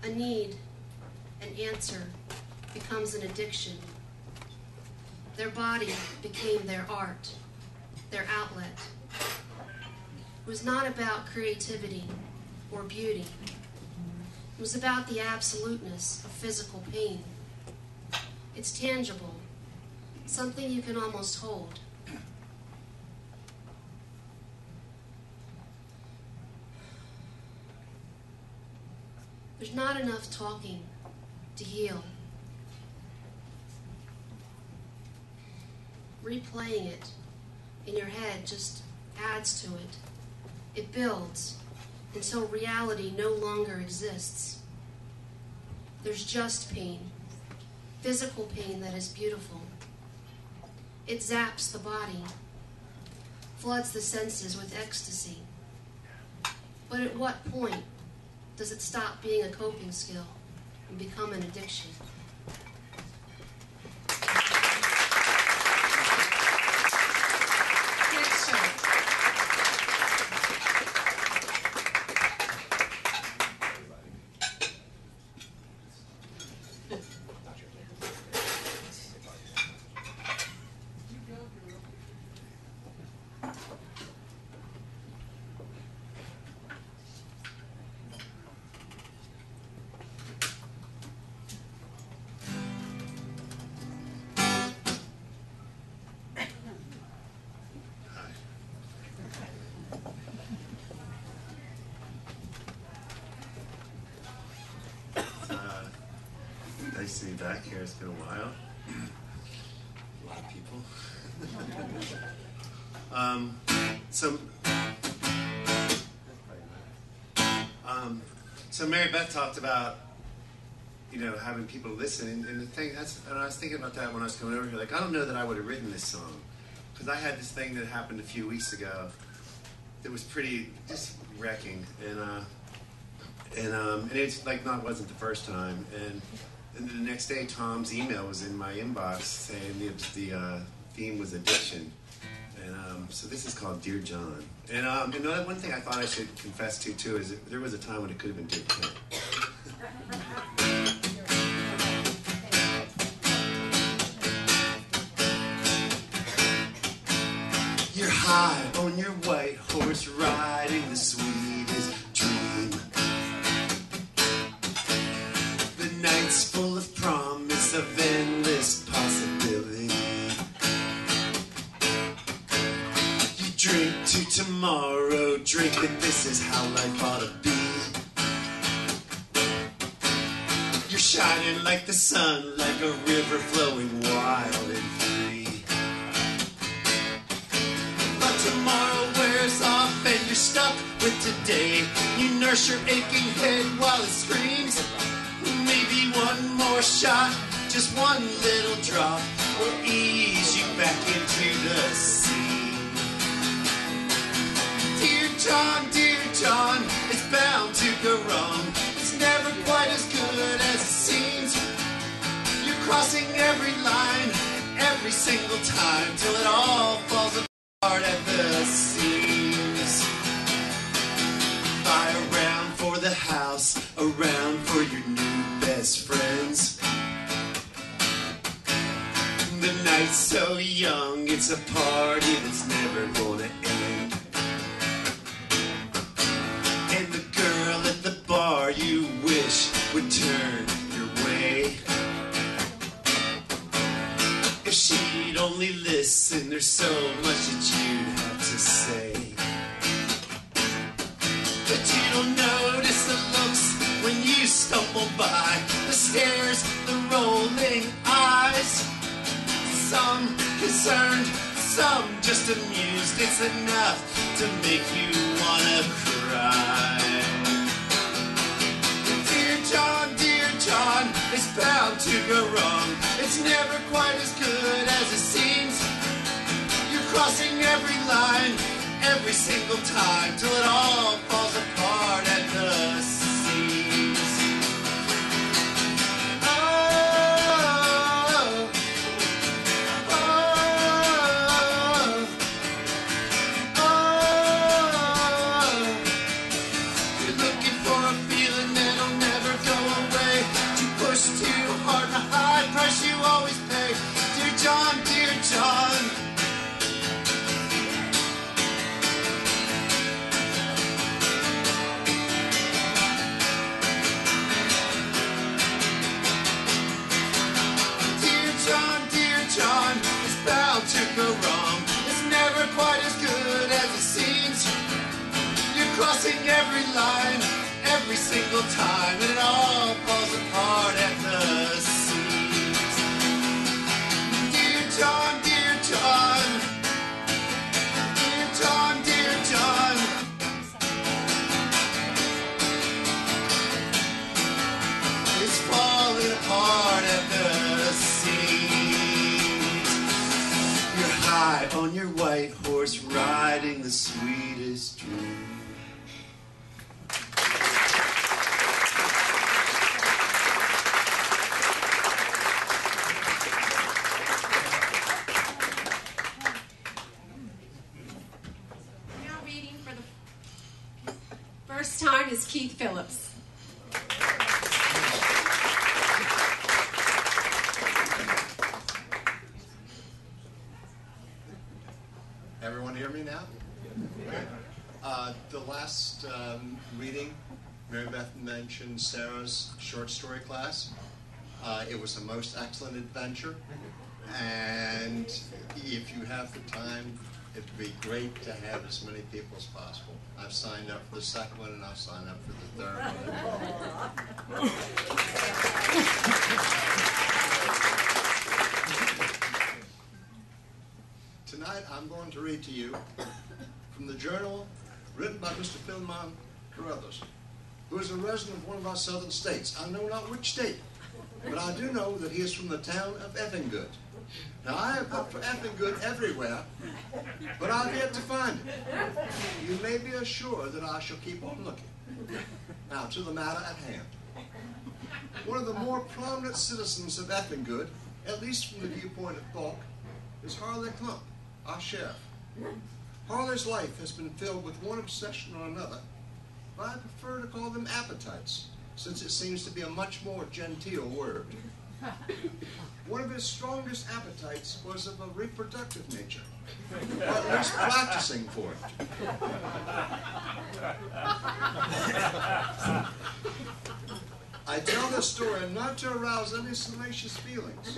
[SPEAKER 15] A need, an answer, becomes an addiction. Their body became their art, their outlet. It was not about creativity or beauty. It was about the absoluteness of physical pain. It's tangible, something you can almost hold. There's not enough talking to heal. Replaying it in your head just adds to it. It builds until reality no longer exists. There's just pain, physical pain that is beautiful. It zaps the body, floods the senses with ecstasy. But at what point does it stop being a coping skill and become an addiction?
[SPEAKER 16] Nice to be back here. It's been a while. A lot of people. So Mary Beth talked about, having people listen, and the thing and I was thinking about that when I was coming over here. Like, I don't know that I would have written this song, because I had this thing that happened a few weeks ago that was pretty just wrecking, and it's like wasn't the first time, and the next day Tom's email was in my inbox saying the theme was addiction, And so this is called Dear John. And you know, one thing I thought I should confess to, too, is that there was a time when it could have been Dear Ken. You're high on your white horse riding the sweetest dream. The night's full of promise of endless possibility. You drink to tomorrow, drink that this is how life ought to be. You're shining like the sun, like a river flowing wild and free. But tomorrow wears off and you're stuck with today. You nurse your aching head while it screams. Maybe one more shot, just one little drop, will ease you back into the sea. Dear John, it's bound to go wrong. It's never quite as good as it seems. You're crossing every line, every single time, till it all falls apart at the seams. Buy around for the house, around for your new best friends. The night's so young, it's a party that's never gonna end. And the girl at the bar you wish would turn your way. If she'd only listen, there's so much that you'd have to say. But you don't notice the looks when you stumble by, the stares, the rolling eyes. Some concerned, some just amused. It's enough to make you wanna cry. Dear John, it's bound to go wrong. It's never quite as good as it seems. You're crossing every line, every single time, till it all falls apart at the seams. You're looking for a feeling that'll never go away. You push too hard, the high price you always pay. Dear John, dear John. Dear John, it's bound to go wrong. It's never quite as good as it seems. You're crossing every line, every single time, and it all falls apart at the seams. Dear John, dear John. Dear John, dear John. It's falling apart at the seams. You're high on your white horse riding the sweetest dream.
[SPEAKER 2] Now reading for the first time is Keith Phillips.
[SPEAKER 17] Everyone hear me now? Good. The last reading, Mary Beth mentioned Sarah's short story class. It was a most excellent adventure, and if you have the time, it'd be great to have as many people as possible. I've signed up for the second one, and I'll sign up for the third one. Tonight, I'm going to read to you from the journal written by Mr. Philemon Carruthers, who is a resident of one of our southern states. I know not which state, but I do know that he is from the town of Effinggood. Now, I have looked for Effinggood everywhere, but I've yet to find it. You may be assured that I shall keep on looking. Now, to the matter at hand. One of the more prominent citizens of Effinggood, at least from the viewpoint of Falk, is Harley Clump, our sheriff. Harley's life has been filled with one obsession or another, but I prefer to call them appetites, since it seems to be a much more genteel word. One of his strongest appetites was of a reproductive nature, or at least practicing for it. I tell this story not to arouse any salacious feelings,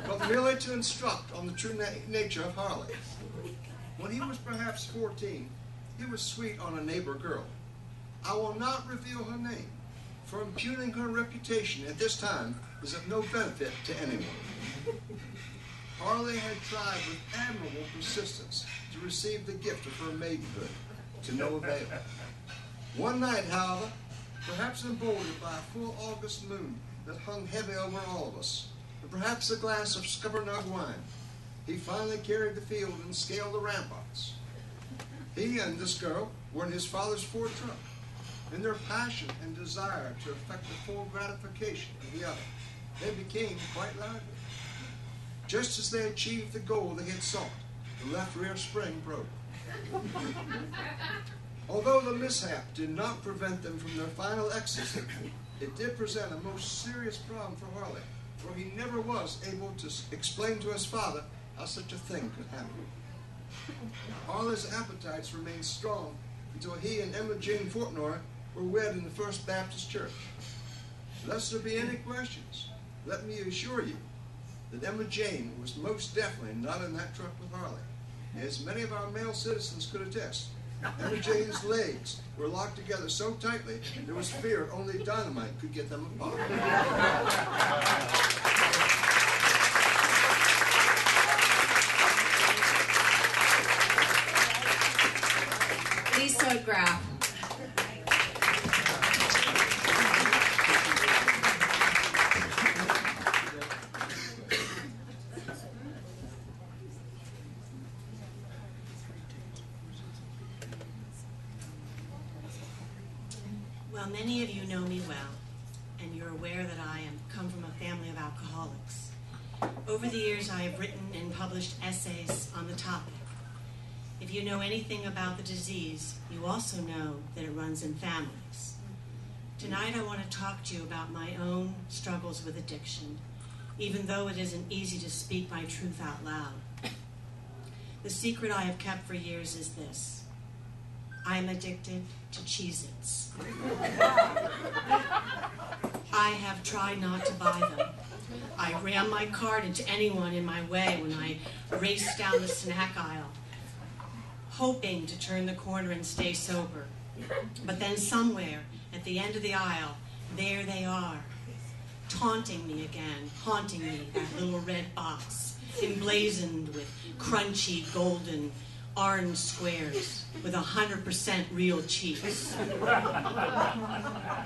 [SPEAKER 17] but merely to instruct on the true nature of Harley. When he was perhaps 14, he was sweet on a neighbor girl. I will not reveal her name, for impugning her reputation at this time is of no benefit to anyone. Harley had tried with admirable persistence to receive the gift of her maidenhood, to no avail. One night, however, perhaps emboldened by a full August moon that hung heavy over all of us, and perhaps a glass of Scuppernug wine, he finally carried the field and scaled the ramparts. He and this girl were in his father's Ford truck. In their passion and desire to effect the full gratification of the other, they became quite lively. Just as they achieved the goal they had sought, the left rear spring broke. Although the mishap did not prevent them from their final ecstasy, it did present a most serious problem for Harley, for he never was able to explain to his father how such a thing could happen. Harley's appetites remained strong until he and Emma Jane Fortnoy were wed in the First Baptist Church. Lest there be any questions, let me assure you that Emma Jane was most definitely not in that truck with Harley. As many of our male citizens could attest, Emma Jane's legs were locked together so tightly there was fear only dynamite could get them apart.
[SPEAKER 2] Lisa Graff.
[SPEAKER 18] Well, many of you know me well, and you're aware that I come from a family of alcoholics. Over the years, I have written and published essays on the topic. If you know anything about the disease, you also know that it runs in families. Tonight, I want to talk to you about my own struggles with addiction, even though it isn't easy to speak my truth out loud. The secret I have kept for years is this: I'm addicted to Cheez-Its. I have tried not to buy them. I ram my cart into anyone in my way when I race down the snack aisle, hoping to turn the corner and stay sober. But then somewhere at the end of the aisle, there they are, taunting me again, haunting me, that little red box, emblazoned with crunchy, golden, orange squares with 100% real cheese.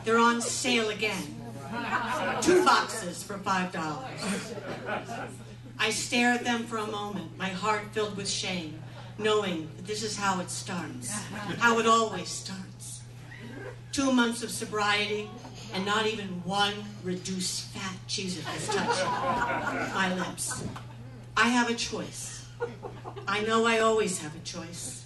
[SPEAKER 18] They're on sale again. 2 boxes for $5. I stare at them for a moment, my heart filled with shame, knowing that this is how it starts, how it always starts. 2 months of sobriety, and not even one reduced fat Cheez-It has touched my lips. I have a choice. I know I always have a choice.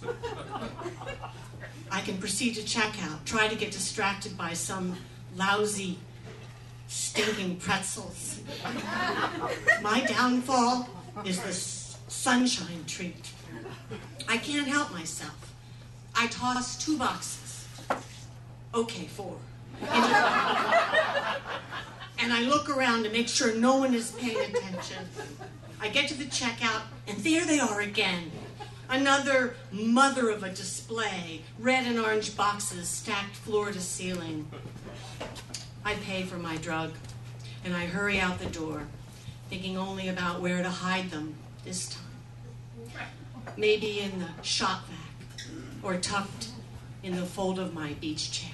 [SPEAKER 18] I can proceed to checkout, try to get distracted by some lousy, stinking pretzels. My downfall is the sunshine treat. I can't help myself. I toss 2 boxes. Okay, 4. And I look around to make sure no one is paying attention. I get to the checkout, and there they are again. Another mother of a display, red and orange boxes stacked floor to ceiling. I pay for my drug, and I hurry out the door, thinking only about where to hide them this time. Maybe in the shop vac, or tucked in the fold of my beach chair.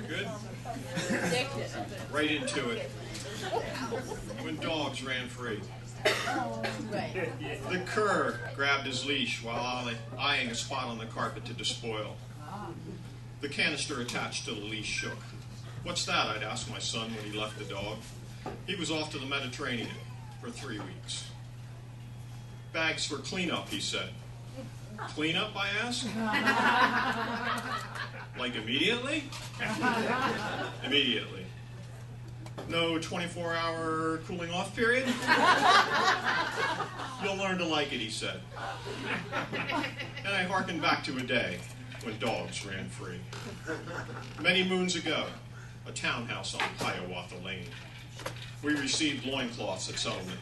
[SPEAKER 1] Good? Right into it. When dogs ran free.
[SPEAKER 19] The cur grabbed his leash while eyeing a spot on the carpet to despoil. The canister attached to the leash shook. "What's that?" I'd ask my son when he left the dog. He was off to the Mediterranean for 3 weeks. "Bags for cleanup," he said. "Cleanup?" I asked. "Like immediately?" "Immediately." "No 24-hour cooling off period?" "You'll learn to like it," he said. And I hearkened back to a day when dogs ran free. Many moons ago, a townhouse on Hiawatha Lane. We received loincloths at settlement.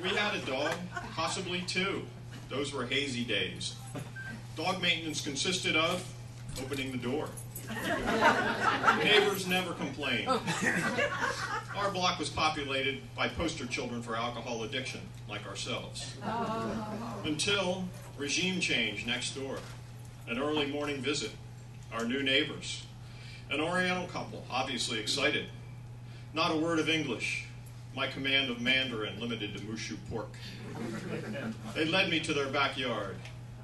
[SPEAKER 19] We had a dog, possibly 2. Those were hazy days. Dog maintenance consisted of opening the door. Neighbors never complained. Our block was populated by poster children for alcohol addiction, like ourselves. Until regime change next door, an early morning visit, our new neighbors, an Oriental couple, obviously excited. Not a word of English. My command of Mandarin limited to Mushu pork. They led me to their backyard.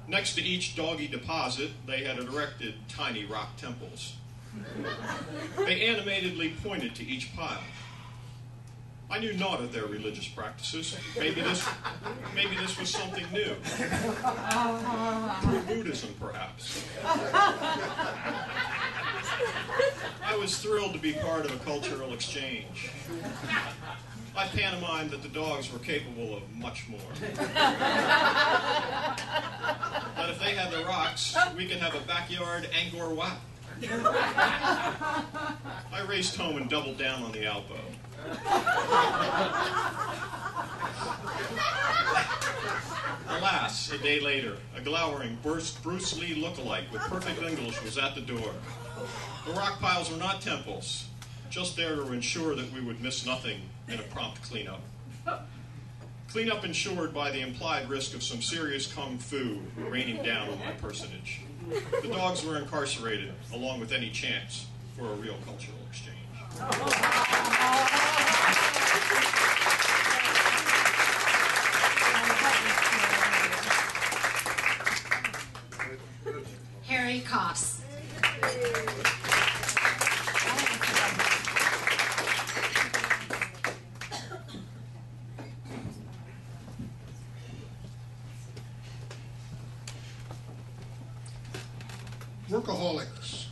[SPEAKER 19] Next to each doggy deposit, they had erected tiny rock temples. They animatedly pointed to each pile. I knew naught of their religious practices. Maybe this was something new. True Buddhism, perhaps. I was thrilled to be part of a cultural exchange. I pantomimed that the dogs were capable of much more. That if they had the rocks, we could have a backyard Angkor Wat. I raced home and doubled down on the Alpo. Alas, a day later, a glowering Bruce Lee lookalike with perfect English was at the door. The rock piles were not temples, just there to ensure that we would miss nothing in a prompt cleanup. Cleanup ensured by the implied risk of some serious kung fu raining down on my personage. The dogs were incarcerated, along with any chance for a real cultural exchange.
[SPEAKER 20] Harry Koss.
[SPEAKER 21] Workaholics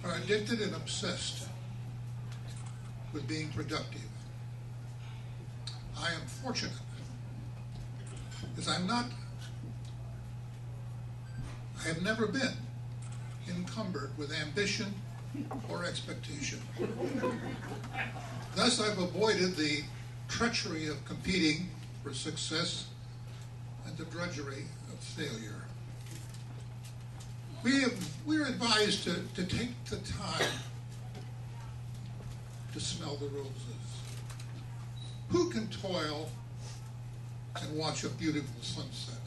[SPEAKER 21] are addicted and obsessed with being productive. I am fortunate, as I have never been encumbered with ambition or expectation. Thus, I've avoided the treachery of competing for success and the drudgery of failure. We're advised to take the time to smell the roses. Who can toil and watch a beautiful sunset?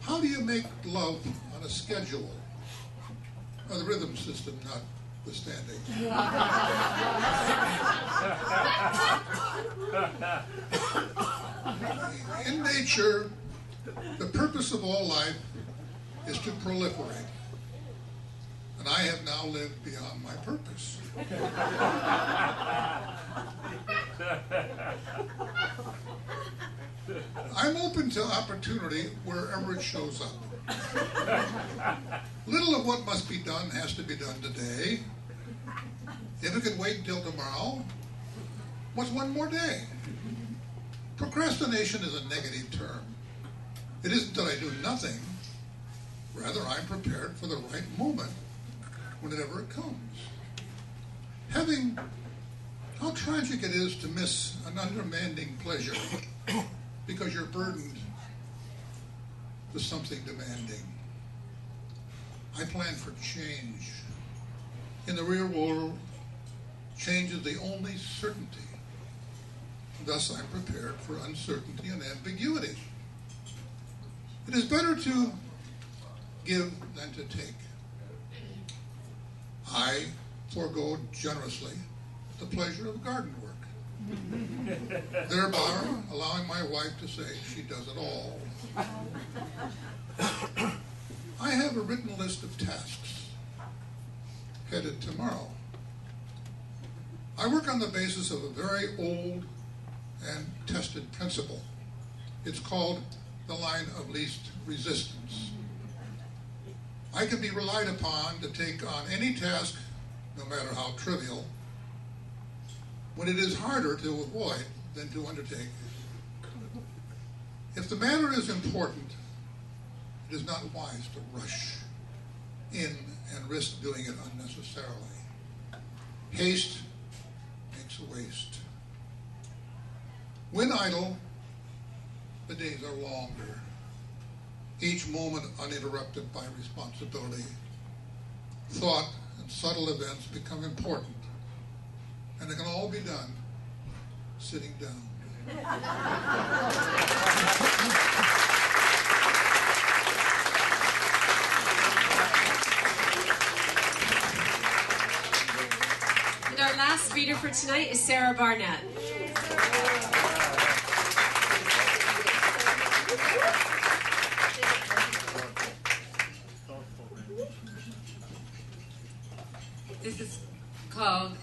[SPEAKER 21] How do you make love on a schedule, or the rhythm system notwithstanding? In nature, the purpose of all life is to proliferate. And I have now lived beyond my purpose. I'm open to opportunity wherever it shows up. Little of what must be done has to be done today. If it can wait until tomorrow, what's one more day? Procrastination is a negative term. It isn't that I do nothing. Rather, I'm prepared for the right moment, whenever it comes. How tragic it is to miss an undemanding pleasure because you're burdened with something demanding. I plan for change. In the real world, change is the only certainty. Thus, I'm prepared for uncertainty and ambiguity. It is better to give than to take. I forego generously the pleasure of garden work, thereby allowing my wife to say she does it all. I have a written list of tasks headed tomorrow. I work on the basis of a very old and tested principle. It's called the line of least resistance. I can be relied upon to take on any task, no matter how trivial, when it is harder to avoid than to undertake. If the matter is important, it is not wise to rush in and risk doing it unnecessarily. Haste makes a waste. When idle, the days are longer, each moment uninterrupted by responsibility. Thought and subtle events become important, and it can all be done sitting down.
[SPEAKER 2] And our last reader for tonight is Sarah Barnett.
[SPEAKER 3] This is called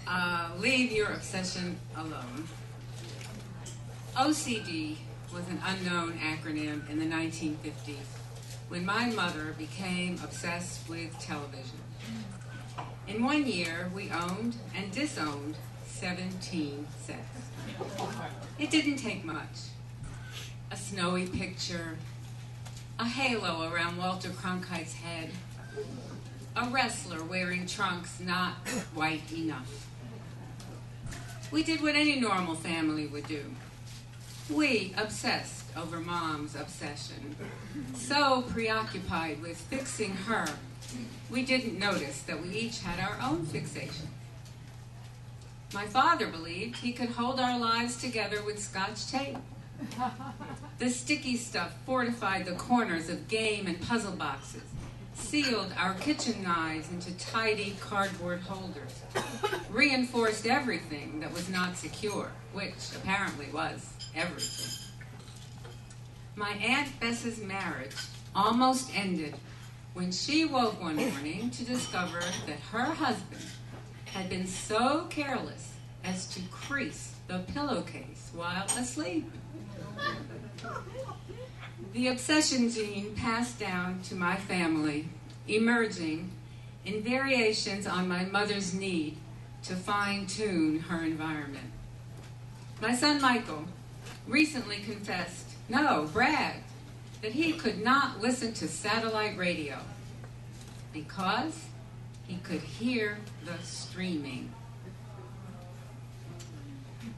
[SPEAKER 3] Leave Your Obsession Alone. OCD was an unknown acronym in the 1950s when my mother became obsessed with television. In 1 year, we owned and disowned 17 sets. It didn't take much. A snowy picture, a halo around Walter Cronkite's head, a wrestler wearing trunks not white enough. We did what any normal family would do. We obsessed over Mom's obsession, so preoccupied with fixing her, we didn't notice that we each had our own fixation. My father believed he could hold our lives together with Scotch tape. The sticky stuff fortified the corners of game and puzzle boxes, sealed our kitchen knives into tidy cardboard holders, reinforced everything that was not secure, which apparently was everything. My Aunt Bess's marriage almost ended when she woke one morning to discover that her husband had been so careless as to crease the pillowcase while asleep. The obsession gene passed down to my family, emerging in variations on my mother's need to fine-tune her environment. My son Michael recently bragged, that he could not listen to satellite radio because he could hear the streaming.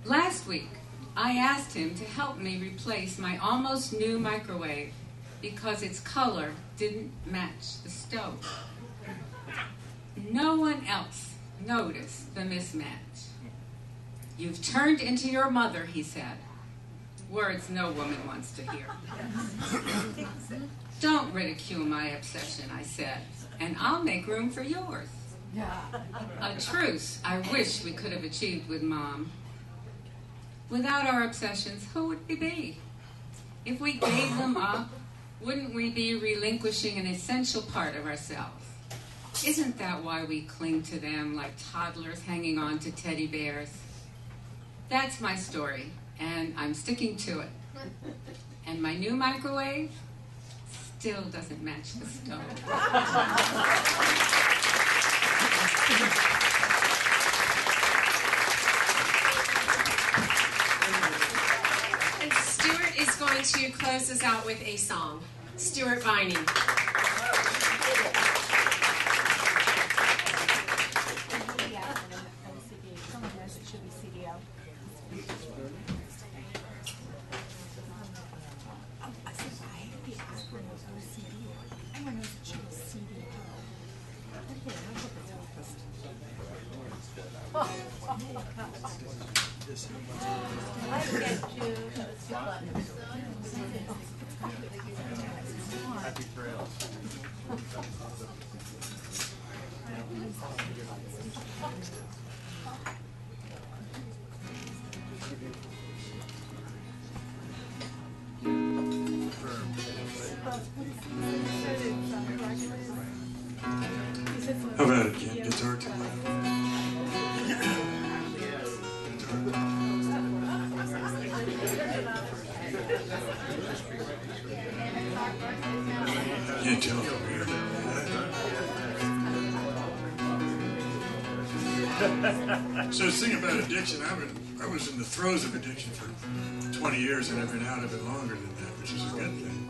[SPEAKER 3] Last week, I asked him to help me replace my almost new microwave because its color didn't match the stove. No one else noticed the mismatch. "You've turned into your mother," he said. Words no woman wants to hear. "Don't ridicule my obsession," I said, "and I'll make room for yours." A truce I wish we could have achieved with Mom. Without our obsessions, who would we be? If we gave them up, wouldn't we be relinquishing an essential part of ourselves? Isn't that why we cling to them like toddlers hanging on to teddy bears? That's my story, and I'm sticking to it. And my new microwave still doesn't match the stove.
[SPEAKER 2] And Stuart is going to close us out with a song. Stuart Vining.
[SPEAKER 22] Happy trails.
[SPEAKER 4] How about it, Ken? Guitar too loud. Can't tell from here. So the thing about addiction, I was in the throes of addiction for 20 years, and I've been out of it longer than that, which is a good thing.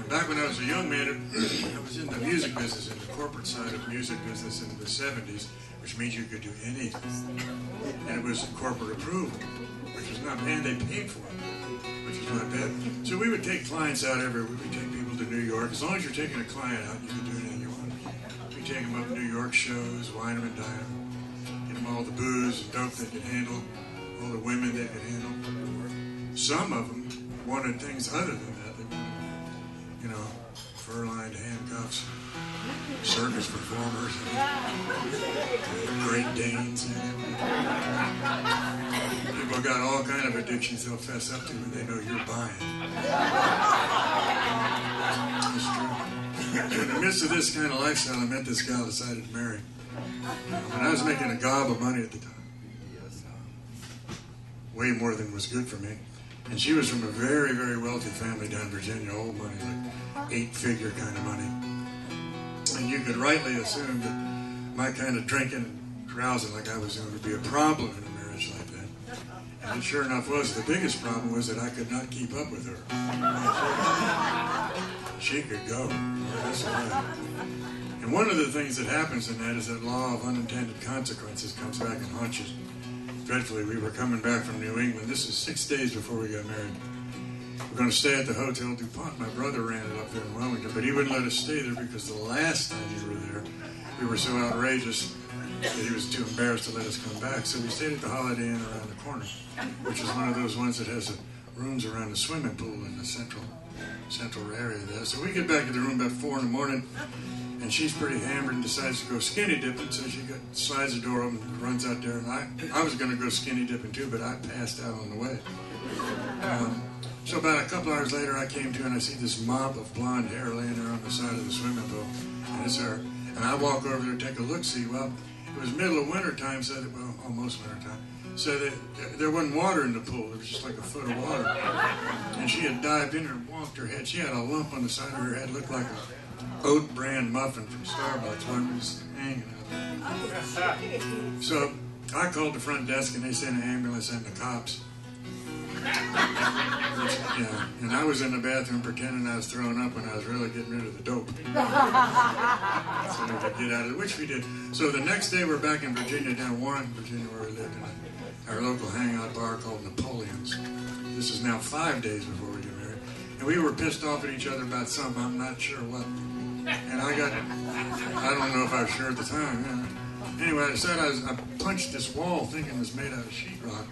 [SPEAKER 4] Back when I was a young man, I was in the music business, in the corporate side of music business in the 70s, which means you could do anything. And it was corporate approval, which was not, and they paid for it, which was not bad. So we would take clients out everywhere. We would take people to New York. As long as you're taking a client out, you can do anything you want. We take them up to New York shows, wine them and dine them, get them all the booze and dope they could handle, all the women they could handle. Some of them wanted things other than that. They wanted, fur-lined handcuffs, circus performers, Great Danes. People got all kind of addictions they'll fess up to when they know you're buying. It's true. In the midst of this kind of lifestyle, I met this gal I decided to marry. When I was making a gob of money at the time, way more than was good for me. And she was from a very, very wealthy family down in Virginia, old money, like 8-figure kind of money. And you could rightly assume that my kind of drinking and carousing like I was doing would be a problem in a marriage like that. And it sure enough was. The biggest problem was that I could not keep up with her. She could go. That's right. And one of the things that happens in that is that law of unintended consequences comes back and haunts you. Dreadfully, we were coming back from New England. This is 6 days before we got married. We're going to stay at the Hotel DuPont. My brother ran it up there in Wilmington, but he wouldn't let us stay there because the last time we were there, we were so outrageous that he was too embarrassed to let us come back. So we stayed at the Holiday Inn around the corner, which is one of those ones that has rooms around the swimming pool in the central area there. So we get back to the room about 4 in the morning, and she's pretty hammered and decides to go skinny dipping, so she slides the door open and runs out there. And I was going to go skinny dipping too, but I passed out on the way. So about a couple hours later, I came to and I see this mop of blonde hair laying there on the side of the swimming pool, and it's her. And I walk over there, take a look-see. Well, it was middle of winter time, so that, well, almost winter time. So there wasn't water in the pool. There was just like a foot of water. And she had dived in there and walked her head. She had a lump on the side of her head, looked like a oat bran muffin from Starbucks. One was hanging out there. So I called the front desk and they sent an ambulance and the cops. Yeah, and I was in the bathroom pretending I was throwing up when I was really getting rid of the dope. So we could get out of it, which we did. So the next day we're back in Virginia, down Warren, Virginia, where we lived, in our local hangout bar called Napoleon's. This is now 5 days before we get married. And we were pissed off at each other about something, I'm not sure what. And I don't know if I was sure at the time. Yeah. Anyway, I decided I punched this wall thinking it was made out of sheetrock.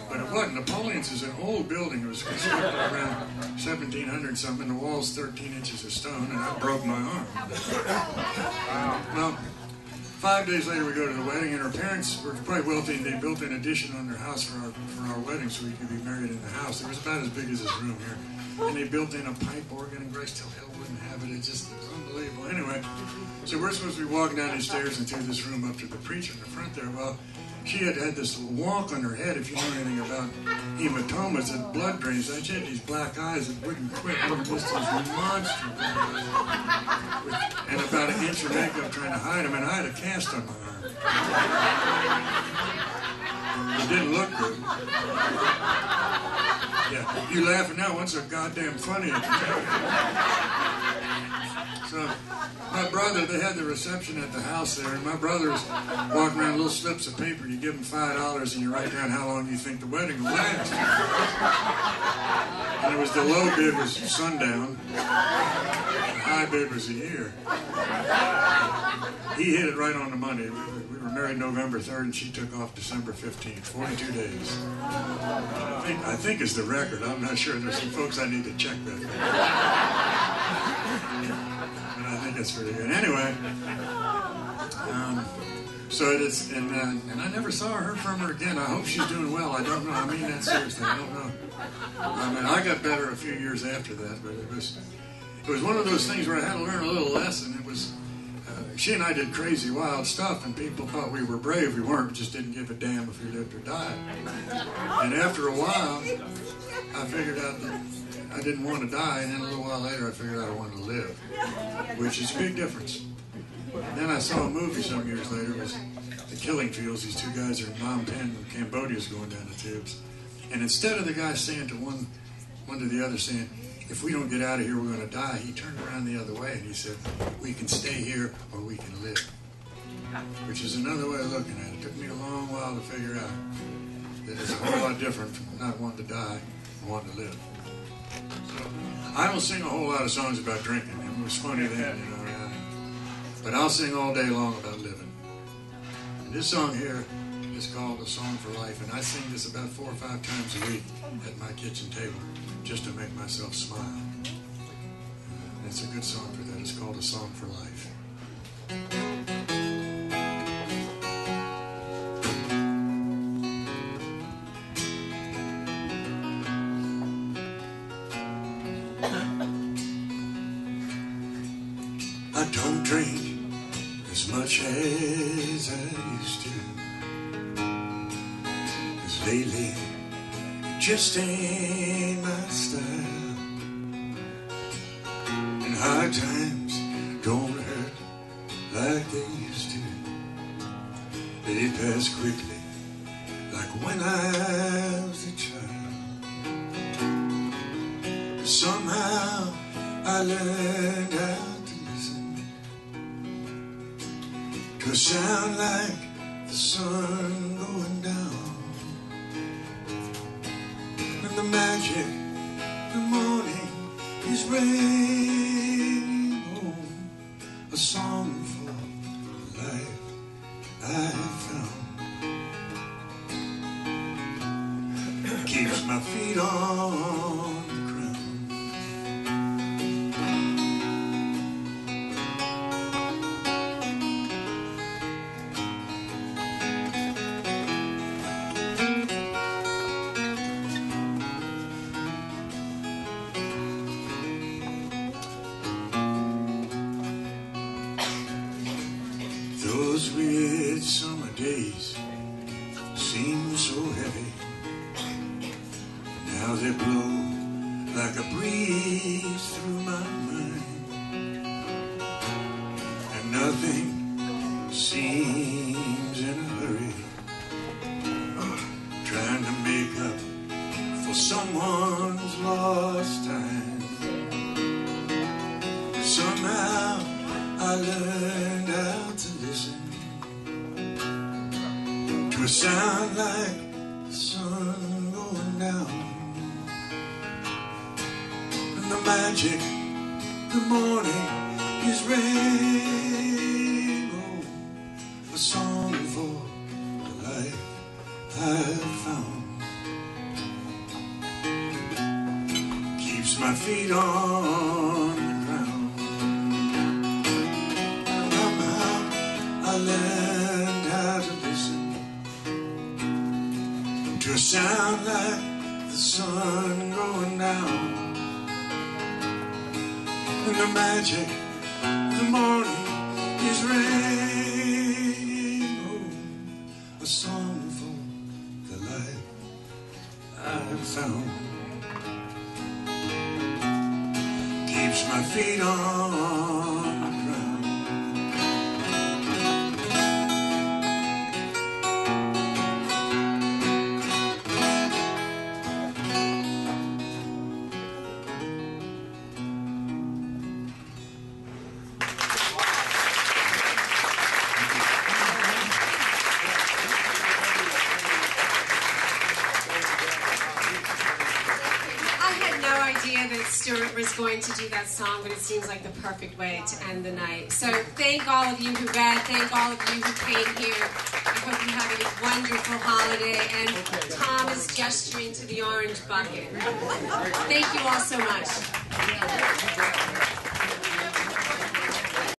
[SPEAKER 4] But it wasn't. Napoleon's is an old building. It was constructed around 1700 something. The wall's 13 inches of stone, and I broke my arm. Well, 5 days later, we go to the wedding, and her parents were quite wealthy, and they built an addition on their house for our wedding so we could be married in the house. It was about as big as this room here. And they built in a pipe organ, and Grace till hell wouldn't have it. It just was unbelievable. Anyway, so we're supposed to be walking down these stairs and through this room up to the preacher in the front there. Well, she had this wonk on her head, if you know anything about hematomas and blood drains. She had these black eyes that wouldn't quit. Just these monster black eyes. And about an inch of makeup trying to hide them. And I had a cast on my arm. It didn't look good. Yeah, you laughing now, what's so goddamn funny? So, my brother, they had the reception at the house there, and my brother was walking around little slips of paper. You give him $5 and you write down how long you think the wedding will last. And it was the low bid was sundown, the high bid was a year. He hit it right on the money. We were married November 3rd, and she took off December 15th, 42 days. I think is the record. I'm not sure. There's some folks I need to check that. But I think it's pretty good. Anyway, So it is, and I never saw or heard from her again. I hope she's doing well. I don't know. I mean that seriously. I don't know. I mean, I got better a few years after that, but it was one of those things where I had to learn a little lesson. It was, she and I did crazy, wild stuff, and people thought we were brave. We weren't. We just didn't give a damn if we lived or died. And after a while, I figured out that I didn't want to die, and then a little while later, I figured out I wanted to live, which is a big difference. And then I saw a movie some years later. It was The Killing Fields. These two guys are in Phnom Penh, and Cambodia's going down the tubes. And instead of the guy saying to one to the other, saying, if we don't get out of here, we're going to die, he turned around the other way and he said, we can stay here or we can live. Which is another way of looking at it. It took me a long while to figure out that it's a whole lot different from not wanting to die and wanting to live. So, I don't sing a whole lot of songs about drinking. It was funny then, you know. But I'll sing all day long about living. And this song here is called A Song for Life, and I sing this about 4 or 5 times a week at my kitchen table just to make myself smile. And it's a good song for that. It's called A Song for Life. I don't drink as much as I used to, 'cause lately it just ain't my style, and hard times don't hurt like they used to. They pass quickly like when I was a child. Somehow I learned how to a sound like the sun going down, and the magic, the morning is rainbow, a song for life I found, keeps my feet on the ground. Those midsummer days seem so heavy. Now they blow like a breeze through my mind, and nothing seems in a hurry, trying to make up for someone's lost time. Somehow I learned how to listen to a sound like the sun going down, and the magic, the morning is rainbow, a song for the life I've found, keeps my feet on the ground. I learned how to listen to a sound like the sun going down, and the magic, the morning is rainbow, a song for the life I've found, keeps my feet on.
[SPEAKER 2] Stuart was going to do that song, but it seems like the perfect way to end the night. So thank all of you who read, thank all of you who came here. I hope you have a wonderful holiday, and Tom is gesturing to the orange bucket. Thank you all so much.